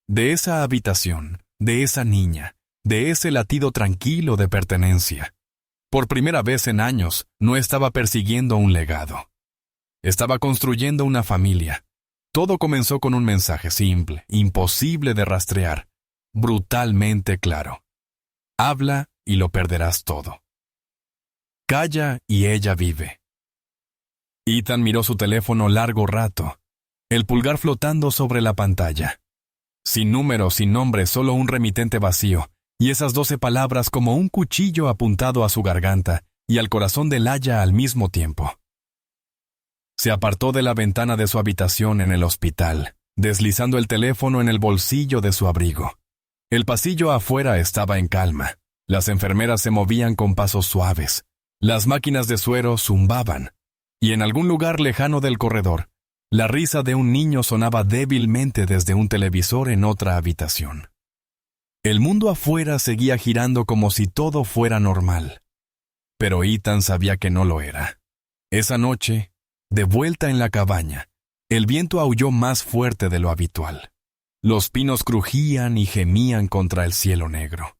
De esa habitación, de esa niña, de ese latido tranquilo de pertenencia. Por primera vez en años, no estaba persiguiendo un legado. Estaba construyendo una familia. Todo comenzó con un mensaje simple, imposible de rastrear, brutalmente claro. Habla y lo perderás todo. Calla y ella vive. Ethan miró su teléfono largo rato, el pulgar flotando sobre la pantalla. Sin números, sin nombre, solo un remitente vacío, y esas 12 palabras como un cuchillo apuntado a su garganta y al corazón de Laya al mismo tiempo. Se apartó de la ventana de su habitación en el hospital, deslizando el teléfono en el bolsillo de su abrigo. El pasillo afuera estaba en calma. Las enfermeras se movían con pasos suaves. Las máquinas de suero zumbaban. Y en algún lugar lejano del corredor, la risa de un niño sonaba débilmente desde un televisor en otra habitación. El mundo afuera seguía girando como si todo fuera normal. Pero Ethan sabía que no lo era. Esa noche, de vuelta en la cabaña, el viento aulló más fuerte de lo habitual. Los pinos crujían y gemían contra el cielo negro.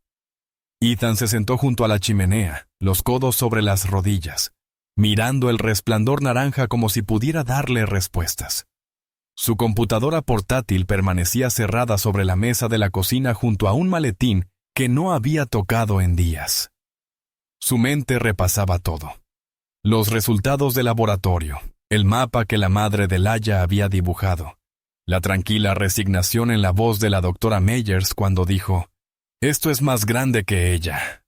Ethan se sentó junto a la chimenea, los codos sobre las rodillas, mirando el resplandor naranja como si pudiera darle respuestas. Su computadora portátil permanecía cerrada sobre la mesa de la cocina junto a un maletín que no había tocado en días. Su mente repasaba todo. Los resultados del laboratorio, el mapa que la madre de Laya había dibujado, la tranquila resignación en la voz de la doctora Meyers cuando dijo: «Esto es más grande que ella».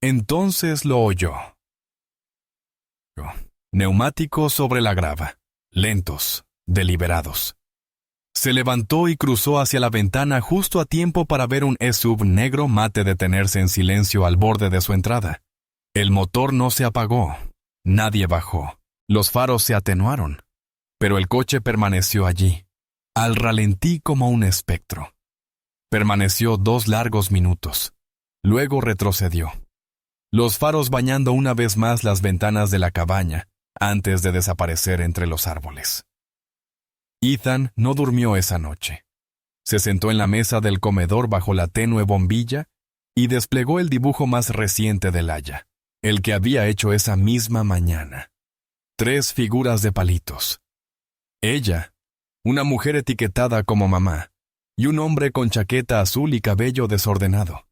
Entonces lo oyó. Neumáticos sobre la grava, lentos, deliberados. Se levantó y cruzó hacia la ventana justo a tiempo para ver un SUV negro mate detenerse en silencio al borde de su entrada. El motor no se apagó. Nadie bajó. Los faros se atenuaron. Pero el coche permaneció allí, al ralentí como un espectro. Permaneció 2 largos minutos. Luego retrocedió. Los faros bañando una vez más las ventanas de la cabaña, antes de desaparecer entre los árboles. Ethan no durmió esa noche. Se sentó en la mesa del comedor bajo la tenue bombilla y desplegó el dibujo más reciente de Laya, el que había hecho esa misma mañana. 3 figuras de palitos. Ella, una mujer etiquetada como mamá, y un hombre con chaqueta azul y cabello desordenado.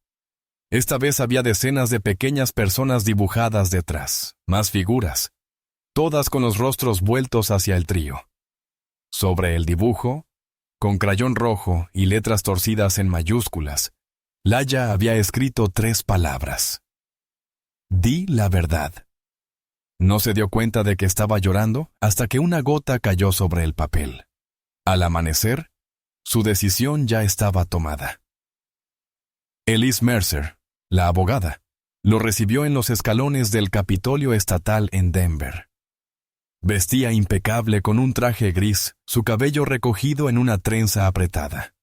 Esta vez había decenas de pequeñas personas dibujadas detrás, más figuras, todas con los rostros vueltos hacia el trío. Sobre el dibujo, con crayón rojo y letras torcidas en mayúsculas, Laya había escrito 3 palabras. Di la verdad. No se dio cuenta de que estaba llorando hasta que una gota cayó sobre el papel. Al amanecer, su decisión ya estaba tomada. Elise Mercer, la abogada, lo recibió en los escalones del Capitolio Estatal en Denver. Vestía impecable con un traje gris, su cabello recogido en una trenza apretada.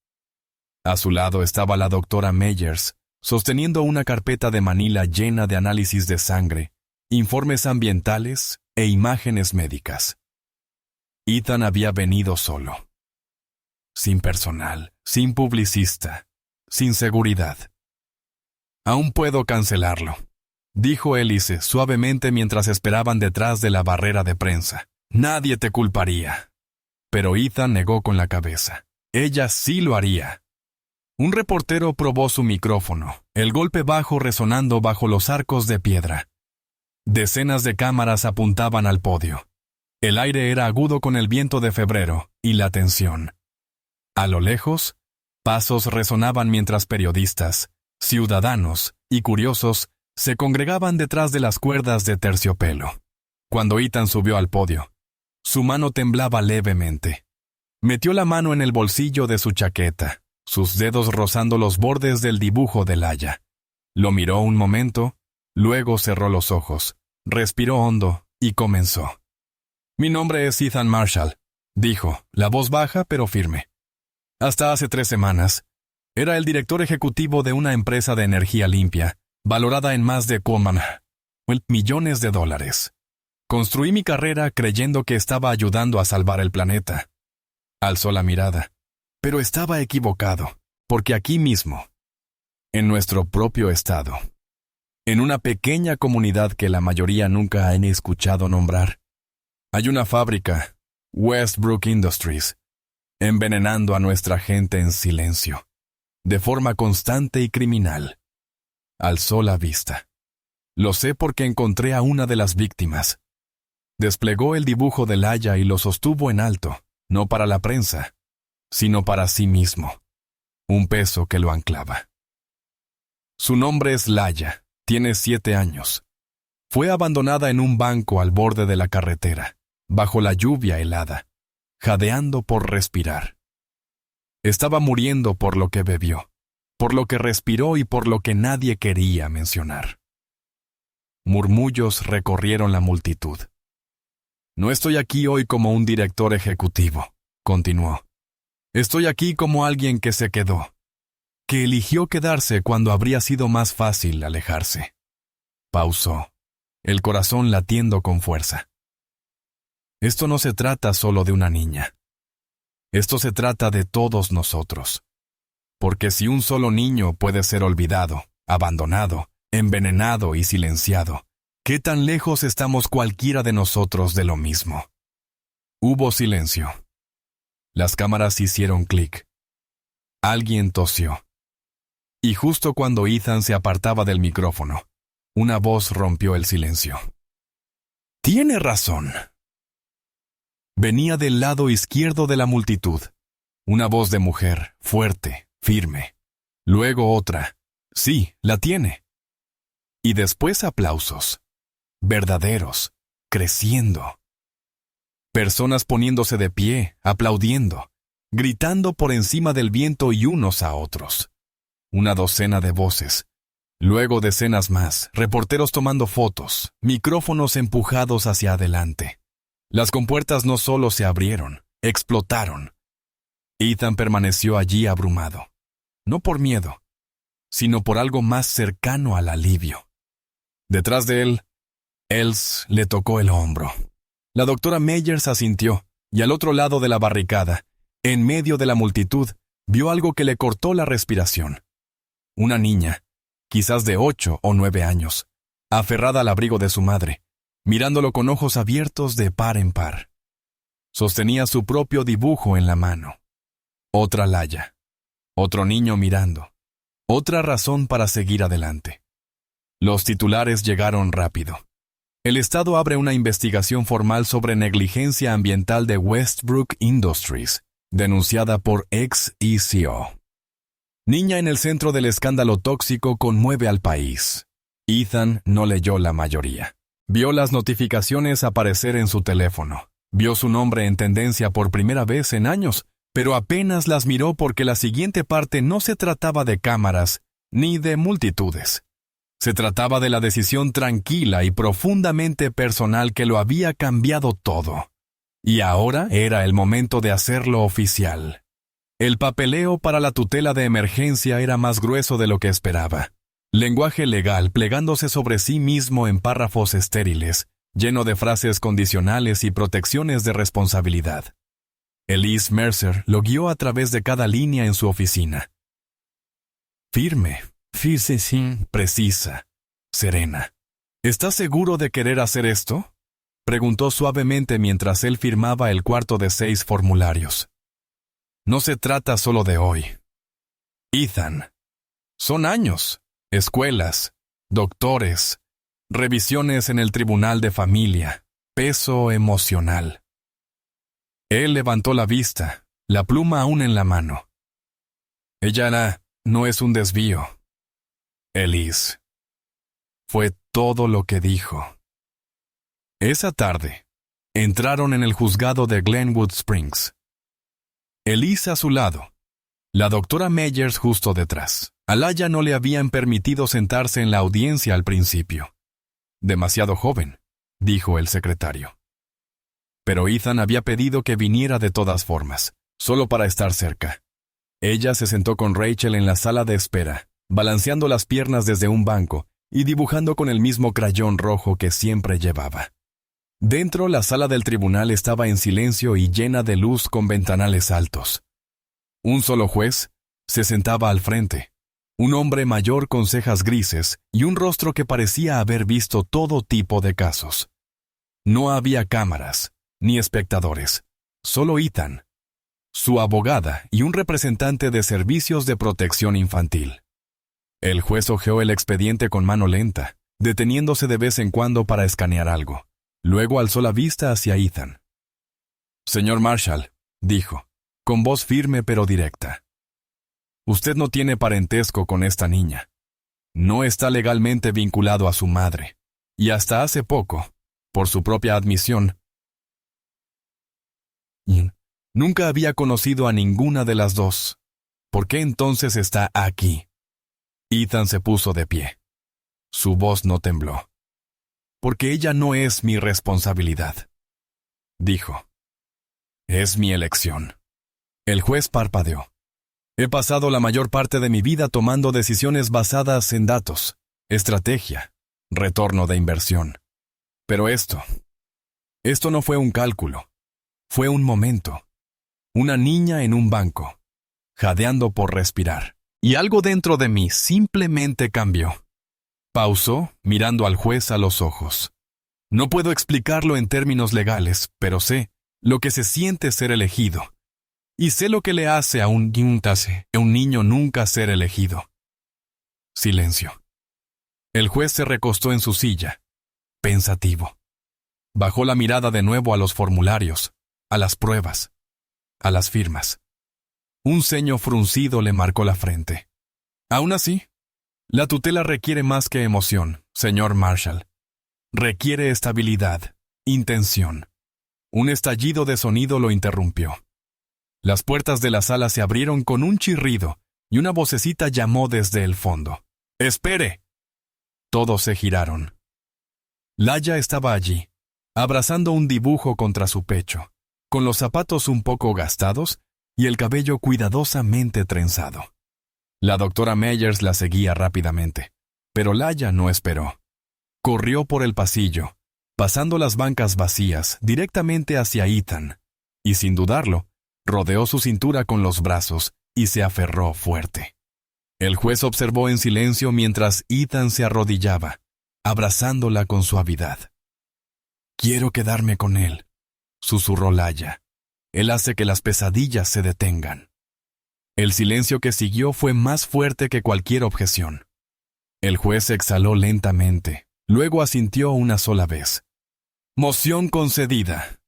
A su lado estaba la doctora Meyers, sosteniendo una carpeta de manila llena de análisis de sangre, informes ambientales e imágenes médicas. Ethan había venido solo. Sin personal, sin publicista, sin seguridad. «Aún puedo cancelarlo», dijo Elise suavemente mientras esperaban detrás de la barrera de prensa. «Nadie te culparía». Pero Ethan negó con la cabeza. Ella sí lo haría. Un reportero probó su micrófono, el golpe bajo resonando bajo los arcos de piedra. Decenas de cámaras apuntaban al podio. El aire era agudo con el viento de febrero y la tensión. A lo lejos, pasos resonaban mientras periodistas, ciudadanos y curiosos se congregaban detrás de las cuerdas de terciopelo. Cuando Ethan subió al podio, su mano temblaba levemente. Metió la mano en el bolsillo de su chaqueta, sus dedos rozando los bordes del dibujo de Laia. Lo miró un momento, luego cerró los ojos, respiró hondo y comenzó. «Mi nombre es Ethan Marshall», dijo, la voz baja pero firme. Hasta hace 3 semanas, era el director ejecutivo de una empresa de energía limpia, valorada en más de millones de dólares. Construí mi carrera creyendo que estaba ayudando a salvar el planeta. Alzó la mirada, pero estaba equivocado, porque aquí mismo, en nuestro propio estado, en una pequeña comunidad que la mayoría nunca han escuchado nombrar, hay una fábrica, Westbrook Industries, envenenando a nuestra gente en silencio, de forma constante y criminal. Alzó la vista. Lo sé porque encontré a una de las víctimas. Desplegó el dibujo de Laia y lo sostuvo en alto, no para la prensa, sino para sí mismo, un peso que lo anclaba. Su nombre es Laia, tiene 7 años. Fue abandonada en un banco al borde de la carretera, bajo la lluvia helada, jadeando por respirar. Estaba muriendo por lo que bebió, por lo que respiró y por lo que nadie quería mencionar. Murmullos recorrieron la multitud. «No estoy aquí hoy como un director ejecutivo», continuó. «Estoy aquí como alguien que se quedó, que eligió quedarse cuando habría sido más fácil alejarse». Pausó, el corazón latiendo con fuerza. Esto no se trata solo de una niña. Esto se trata de todos nosotros. Porque si un solo niño puede ser olvidado, abandonado, envenenado y silenciado, ¿qué tan lejos estamos cualquiera de nosotros de lo mismo? Hubo silencio. Las cámaras hicieron clic. Alguien tosió. Y justo cuando Ethan se apartaba del micrófono, una voz rompió el silencio. «Tiene razón». Venía del lado izquierdo de la multitud. Una voz de mujer, fuerte, firme. Luego otra. «Sí, la tiene». Y después aplausos. Verdaderos, creciendo. Personas poniéndose de pie, aplaudiendo, gritando por encima del viento y unos a otros. Una docena de voces. Luego decenas más, reporteros tomando fotos, micrófonos empujados hacia adelante. Las compuertas no solo se abrieron, explotaron. Ethan permaneció allí abrumado. No por miedo, sino por algo más cercano al alivio. Detrás de él, Els le tocó el hombro. La doctora Meyers asintió, y al otro lado de la barricada, en medio de la multitud, vio algo que le cortó la respiración. Una niña, quizás de 8 o 9 años, aferrada al abrigo de su madre, mirándolo con ojos abiertos de par en par. Sostenía su propio dibujo en la mano. Otra Laia. Otro niño mirando. Otra razón para seguir adelante. Los titulares llegaron rápido. El Estado abre una investigación formal sobre negligencia ambiental de Westbrook Industries, denunciada por ex-ECO. Niña en el centro del escándalo tóxico conmueve al país. Ethan no leyó la mayoría. Vio las notificaciones aparecer en su teléfono. Vio su nombre en tendencia por primera vez en años, pero apenas las miró porque la siguiente parte no se trataba de cámaras ni de multitudes. Se trataba de la decisión tranquila y profundamente personal que lo había cambiado todo. Y ahora era el momento de hacerlo oficial. El papeleo para la tutela de emergencia era más grueso de lo que esperaba. Lenguaje legal plegándose sobre sí mismo en párrafos estériles, lleno de frases condicionales y protecciones de responsabilidad. Elise Mercer lo guió a través de cada línea en su oficina. Firme, precisa, serena. ¿Estás seguro de querer hacer esto?, preguntó suavemente mientras él firmaba el cuarto de 6 formularios. No se trata solo de hoy. Ethan. Son años, escuelas, doctores, revisiones en el tribunal de familia, peso emocional. Él levantó la vista, la pluma aún en la mano. Ella no es un desvío. Elise. Fue todo lo que dijo. Esa tarde, entraron en el juzgado de Glenwood Springs. Elise a su lado, la doctora Meyers justo detrás. A Laya no le habían permitido sentarse en la audiencia al principio. Demasiado joven, dijo el secretario. Pero Ethan había pedido que viniera de todas formas, solo para estar cerca. Ella se sentó con Rachel en la sala de espera, balanceando las piernas desde un banco y dibujando con el mismo crayón rojo que siempre llevaba. Dentro, la sala del tribunal estaba en silencio y llena de luz con ventanales altos. Un solo juez se sentaba al frente, un hombre mayor con cejas grises y un rostro que parecía haber visto todo tipo de casos. No había cámaras, ni espectadores, solo Ethan, su abogada y un representante de servicios de protección infantil. El juez hojeó el expediente con mano lenta, deteniéndose de vez en cuando para escanear algo. Luego alzó la vista hacia Ethan. «Señor Marshall», dijo, con voz firme pero directa. «Usted no tiene parentesco con esta niña. No está legalmente vinculado a su madre. Y hasta hace poco, por su propia admisión, nunca había conocido a ninguna de las dos. ¿Por qué entonces está aquí?» Ethan se puso de pie. Su voz no tembló. «Porque ella no es mi responsabilidad», dijo. «Es mi elección». El juez parpadeó. «He pasado la mayor parte de mi vida tomando decisiones basadas en datos, estrategia, retorno de inversión. Pero esto no fue un cálculo. Fue un momento. Una niña en un banco, jadeando por respirar. Y algo dentro de mí simplemente cambió». Pausó, mirando al juez a los ojos. «No puedo explicarlo en términos legales, pero sé lo que se siente ser elegido. Y sé lo que le hace a un niño nunca ser elegido». Silencio. El juez se recostó en su silla, pensativo. Bajó la mirada de nuevo a los formularios, a las pruebas, a las firmas. Un ceño fruncido le marcó la frente. «Aún así, la tutela requiere más que emoción, señor Marshall. Requiere estabilidad, intención». Un estallido de sonido lo interrumpió. Las puertas de la sala se abrieron con un chirrido y una vocecita llamó desde el fondo. «¡Espere!». Todos se giraron. Laya estaba allí, abrazando un dibujo contra su pecho, con los zapatos un poco gastados y el cabello cuidadosamente trenzado. La doctora Meyers la seguía rápidamente, pero Laya no esperó. Corrió por el pasillo, pasando las bancas vacías directamente hacia Ethan, y sin dudarlo, rodeó su cintura con los brazos y se aferró fuerte. El juez observó en silencio mientras Ethan se arrodillaba, abrazándola con suavidad. «Quiero quedarme con él», susurró Laya. «Él hace que las pesadillas se detengan». El silencio que siguió fue más fuerte que cualquier objeción. El juez exhaló lentamente, luego asintió una sola vez. «Moción concedida».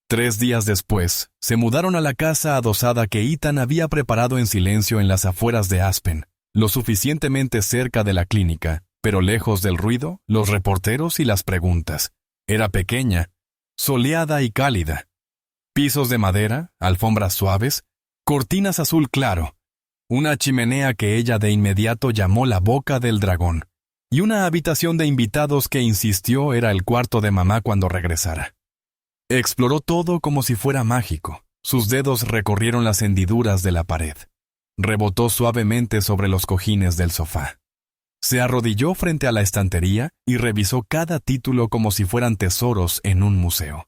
3 días después, se mudaron a la casa adosada que Ethan había preparado en silencio en las afueras de Aspen, lo suficientemente cerca de la clínica, pero lejos del ruido, los reporteros y las preguntas. Era pequeña, soleada y cálida. Pisos de madera, alfombras suaves, cortinas azul claro, una chimenea que ella de inmediato llamó la boca del dragón, y una habitación de invitados que insistió era el cuarto de mamá cuando regresara. Exploró todo como si fuera mágico. Sus dedos recorrieron las hendiduras de la pared. Rebotó suavemente sobre los cojines del sofá. Se arrodilló frente a la estantería y revisó cada título como si fueran tesoros en un museo.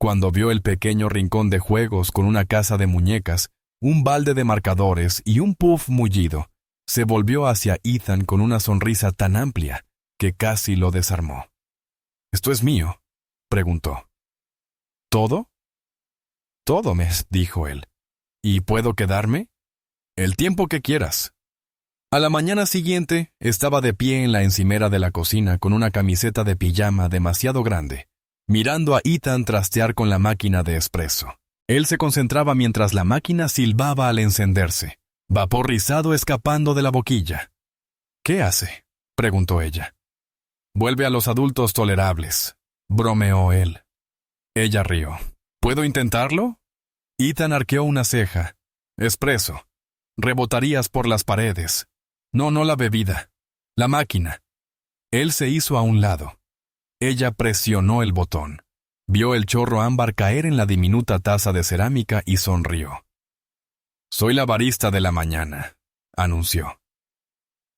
Cuando vio el pequeño rincón de juegos con una casa de muñecas, un balde de marcadores y un puff mullido, se volvió hacia Ethan con una sonrisa tan amplia que casi lo desarmó. «¿Esto es mío?», preguntó. «¿Todo?». «Todo», dijo él. «¿Y puedo quedarme?». El tiempo que quieras. A la mañana siguiente, estaba de pie en la encimera de la cocina con una camiseta de pijama demasiado grande, mirando a Ethan trastear con la máquina de espresso. Él se concentraba mientras la máquina silbaba al encenderse, vapor rizado escapando de la boquilla. ¿Qué hace?, preguntó ella. Vuelve a los adultos tolerables, bromeó él. Ella rió. ¿Puedo intentarlo? Ethan arqueó una ceja. Espresso. Rebotarías por las paredes. No la bebida. La máquina. Él se hizo a un lado. Ella presionó el botón. Vio el chorro ámbar caer en la diminuta taza de cerámica y sonrió. Soy la barista de la mañana, anunció.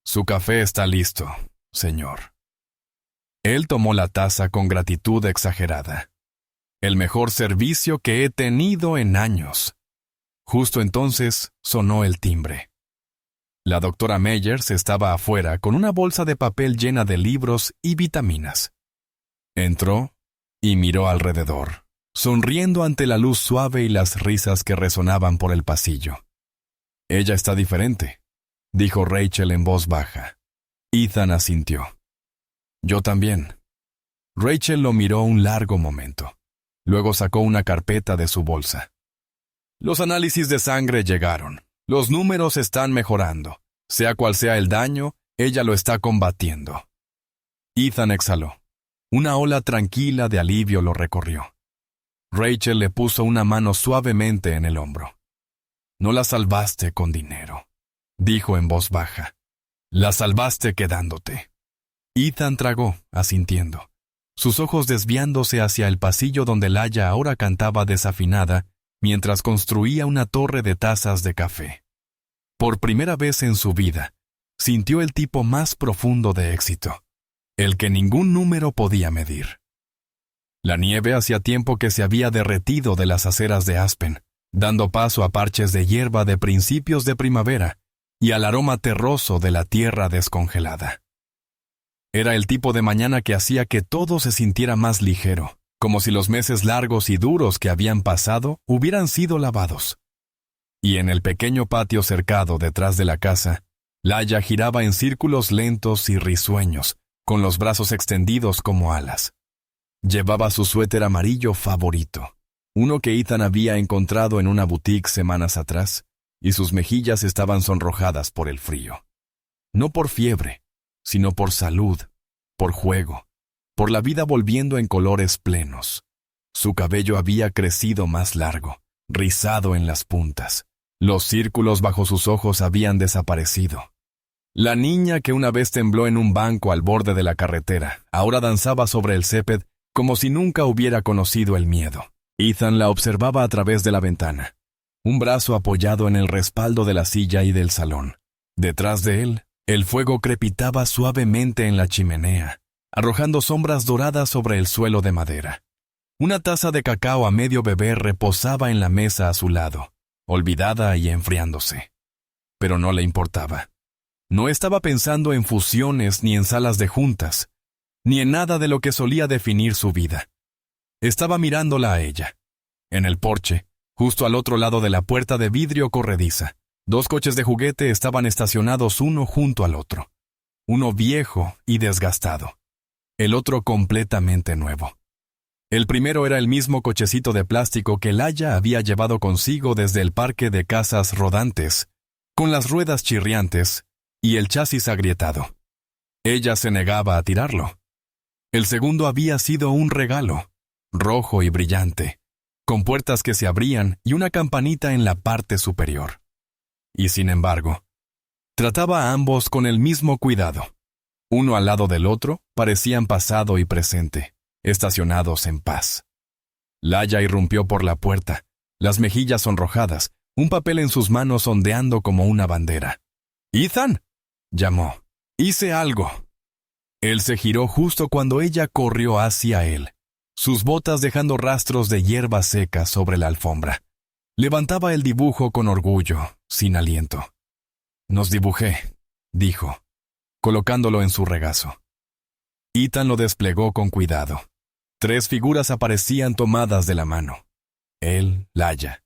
Su café está listo, señor. Él tomó la taza con gratitud exagerada. El mejor servicio que he tenido en años. Justo entonces sonó el timbre. La doctora Meyers estaba afuera con una bolsa de papel llena de libros y vitaminas. Entró y miró alrededor, sonriendo ante la luz suave y las risas que resonaban por el pasillo. Ella está diferente, dijo Rachel en voz baja. Ethan asintió. Yo también. Rachel lo miró un largo momento. Luego sacó una carpeta de su bolsa. Los análisis de sangre llegaron. Los números están mejorando. Sea cual sea el daño, ella lo está combatiendo. Ethan exhaló. Una ola tranquila de alivio lo recorrió. Rachel le puso una mano suavemente en el hombro. No la salvaste con dinero, dijo en voz baja. La salvaste quedándote. Ethan tragó, asintiendo, sus ojos desviándose hacia el pasillo donde Laia ahora cantaba desafinada mientras construía una torre de tazas de café. Por primera vez en su vida, sintió el tipo más profundo de éxito, el que ningún número podía medir. La nieve hacía tiempo que se había derretido de las aceras de Aspen, dando paso a parches de hierba de principios de primavera y al aroma terroso de la tierra descongelada. Era el tipo de mañana que hacía que todo se sintiera más ligero, como si los meses largos y duros que habían pasado hubieran sido lavados. Y en el pequeño patio cercado detrás de la casa, Laia giraba en círculos lentos y risueños, con los brazos extendidos como alas. Llevaba su suéter amarillo favorito, uno que Ethan había encontrado en una boutique semanas atrás, y sus mejillas estaban sonrojadas por el frío. No por fiebre, sino por salud, por juego, por la vida volviendo en colores plenos. Su cabello había crecido más largo, rizado en las puntas. Los círculos bajo sus ojos habían desaparecido. La niña que una vez tembló en un banco al borde de la carretera, ahora danzaba sobre el césped como si nunca hubiera conocido el miedo. Ethan la observaba a través de la ventana, un brazo apoyado en el respaldo de la silla y del salón. Detrás de él, el fuego crepitaba suavemente en la chimenea, arrojando sombras doradas sobre el suelo de madera. Una taza de cacao a medio beber reposaba en la mesa a su lado, olvidada y enfriándose. Pero no le importaba. No estaba pensando en fusiones ni en salas de juntas, ni en nada de lo que solía definir su vida. Estaba mirándola a ella. En el porche, justo al otro lado de la puerta de vidrio corrediza, 2 coches de juguete estaban estacionados uno junto al otro. Uno viejo y desgastado. El otro completamente nuevo. El primero era el mismo cochecito de plástico que Laia había llevado consigo desde el parque de casas rodantes, con las ruedas chirriantes y el chasis agrietado. Ella se negaba a tirarlo. El segundo había sido un regalo, rojo y brillante, con puertas que se abrían y una campanita en la parte superior. Y sin embargo, trataba a ambos con el mismo cuidado. Uno al lado del otro parecían pasado y presente, estacionados en paz. Laia irrumpió por la puerta, las mejillas sonrojadas, un papel en sus manos ondeando como una bandera. «¡Ethan!», llamó. «¡Hice algo!». Él se giró justo cuando ella corrió hacia él, sus botas dejando rastros de hierba seca sobre la alfombra. Levantaba el dibujo con orgullo, sin aliento. «Nos dibujé», dijo, colocándolo en su regazo. Ethan lo desplegó con cuidado. 3 figuras aparecían tomadas de la mano. Él, Laia,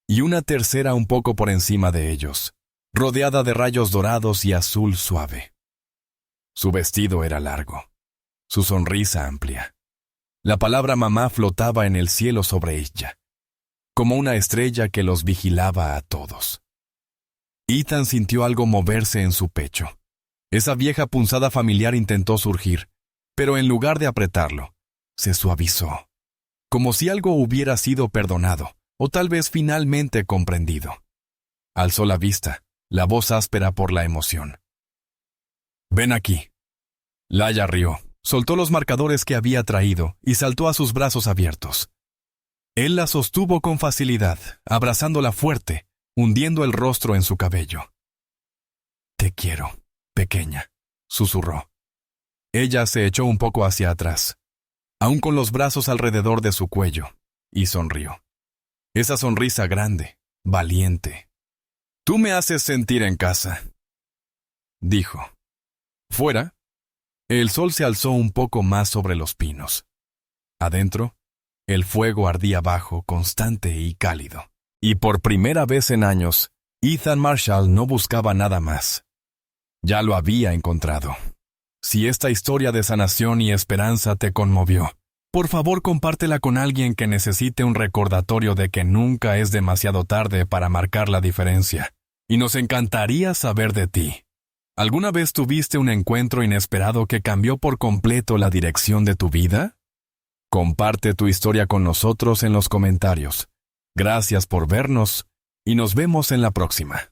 y una tercera un poco por encima de ellos. rodeada de rayos dorados y azul suave. Su vestido era largo, su sonrisa amplia. La palabra mamá flotaba en el cielo sobre ella, como una estrella que los vigilaba a todos. Ethan sintió algo moverse en su pecho. Esa vieja punzada familiar intentó surgir, pero en lugar de apretarlo, se suavizó, como si algo hubiera sido perdonado, o tal vez finalmente comprendido. Alzó la vista, la voz áspera por la emoción. «Ven aquí». Laia rió, soltó los marcadores que había traído y saltó a sus brazos abiertos. Él la sostuvo con facilidad, abrazándola fuerte, hundiendo el rostro en su cabello. «Te quiero, pequeña», susurró. Ella se echó un poco hacia atrás, aún con los brazos alrededor de su cuello, y sonrió. Esa sonrisa grande, valiente. «Tú me haces sentir en casa», dijo. Fuera, el sol se alzó un poco más sobre los pinos. Adentro, el fuego ardía bajo, constante y cálido. Y por primera vez en años, Ethan Marshall no buscaba nada más. Ya lo había encontrado. Si esta historia de sanación y esperanza te conmovió, por favor compártela con alguien que necesite un recordatorio de que nunca es demasiado tarde para marcar la diferencia. Y nos encantaría saber de ti. ¿Alguna vez tuviste un encuentro inesperado que cambió por completo la dirección de tu vida? Comparte tu historia con nosotros en los comentarios. Gracias por vernos y nos vemos en la próxima.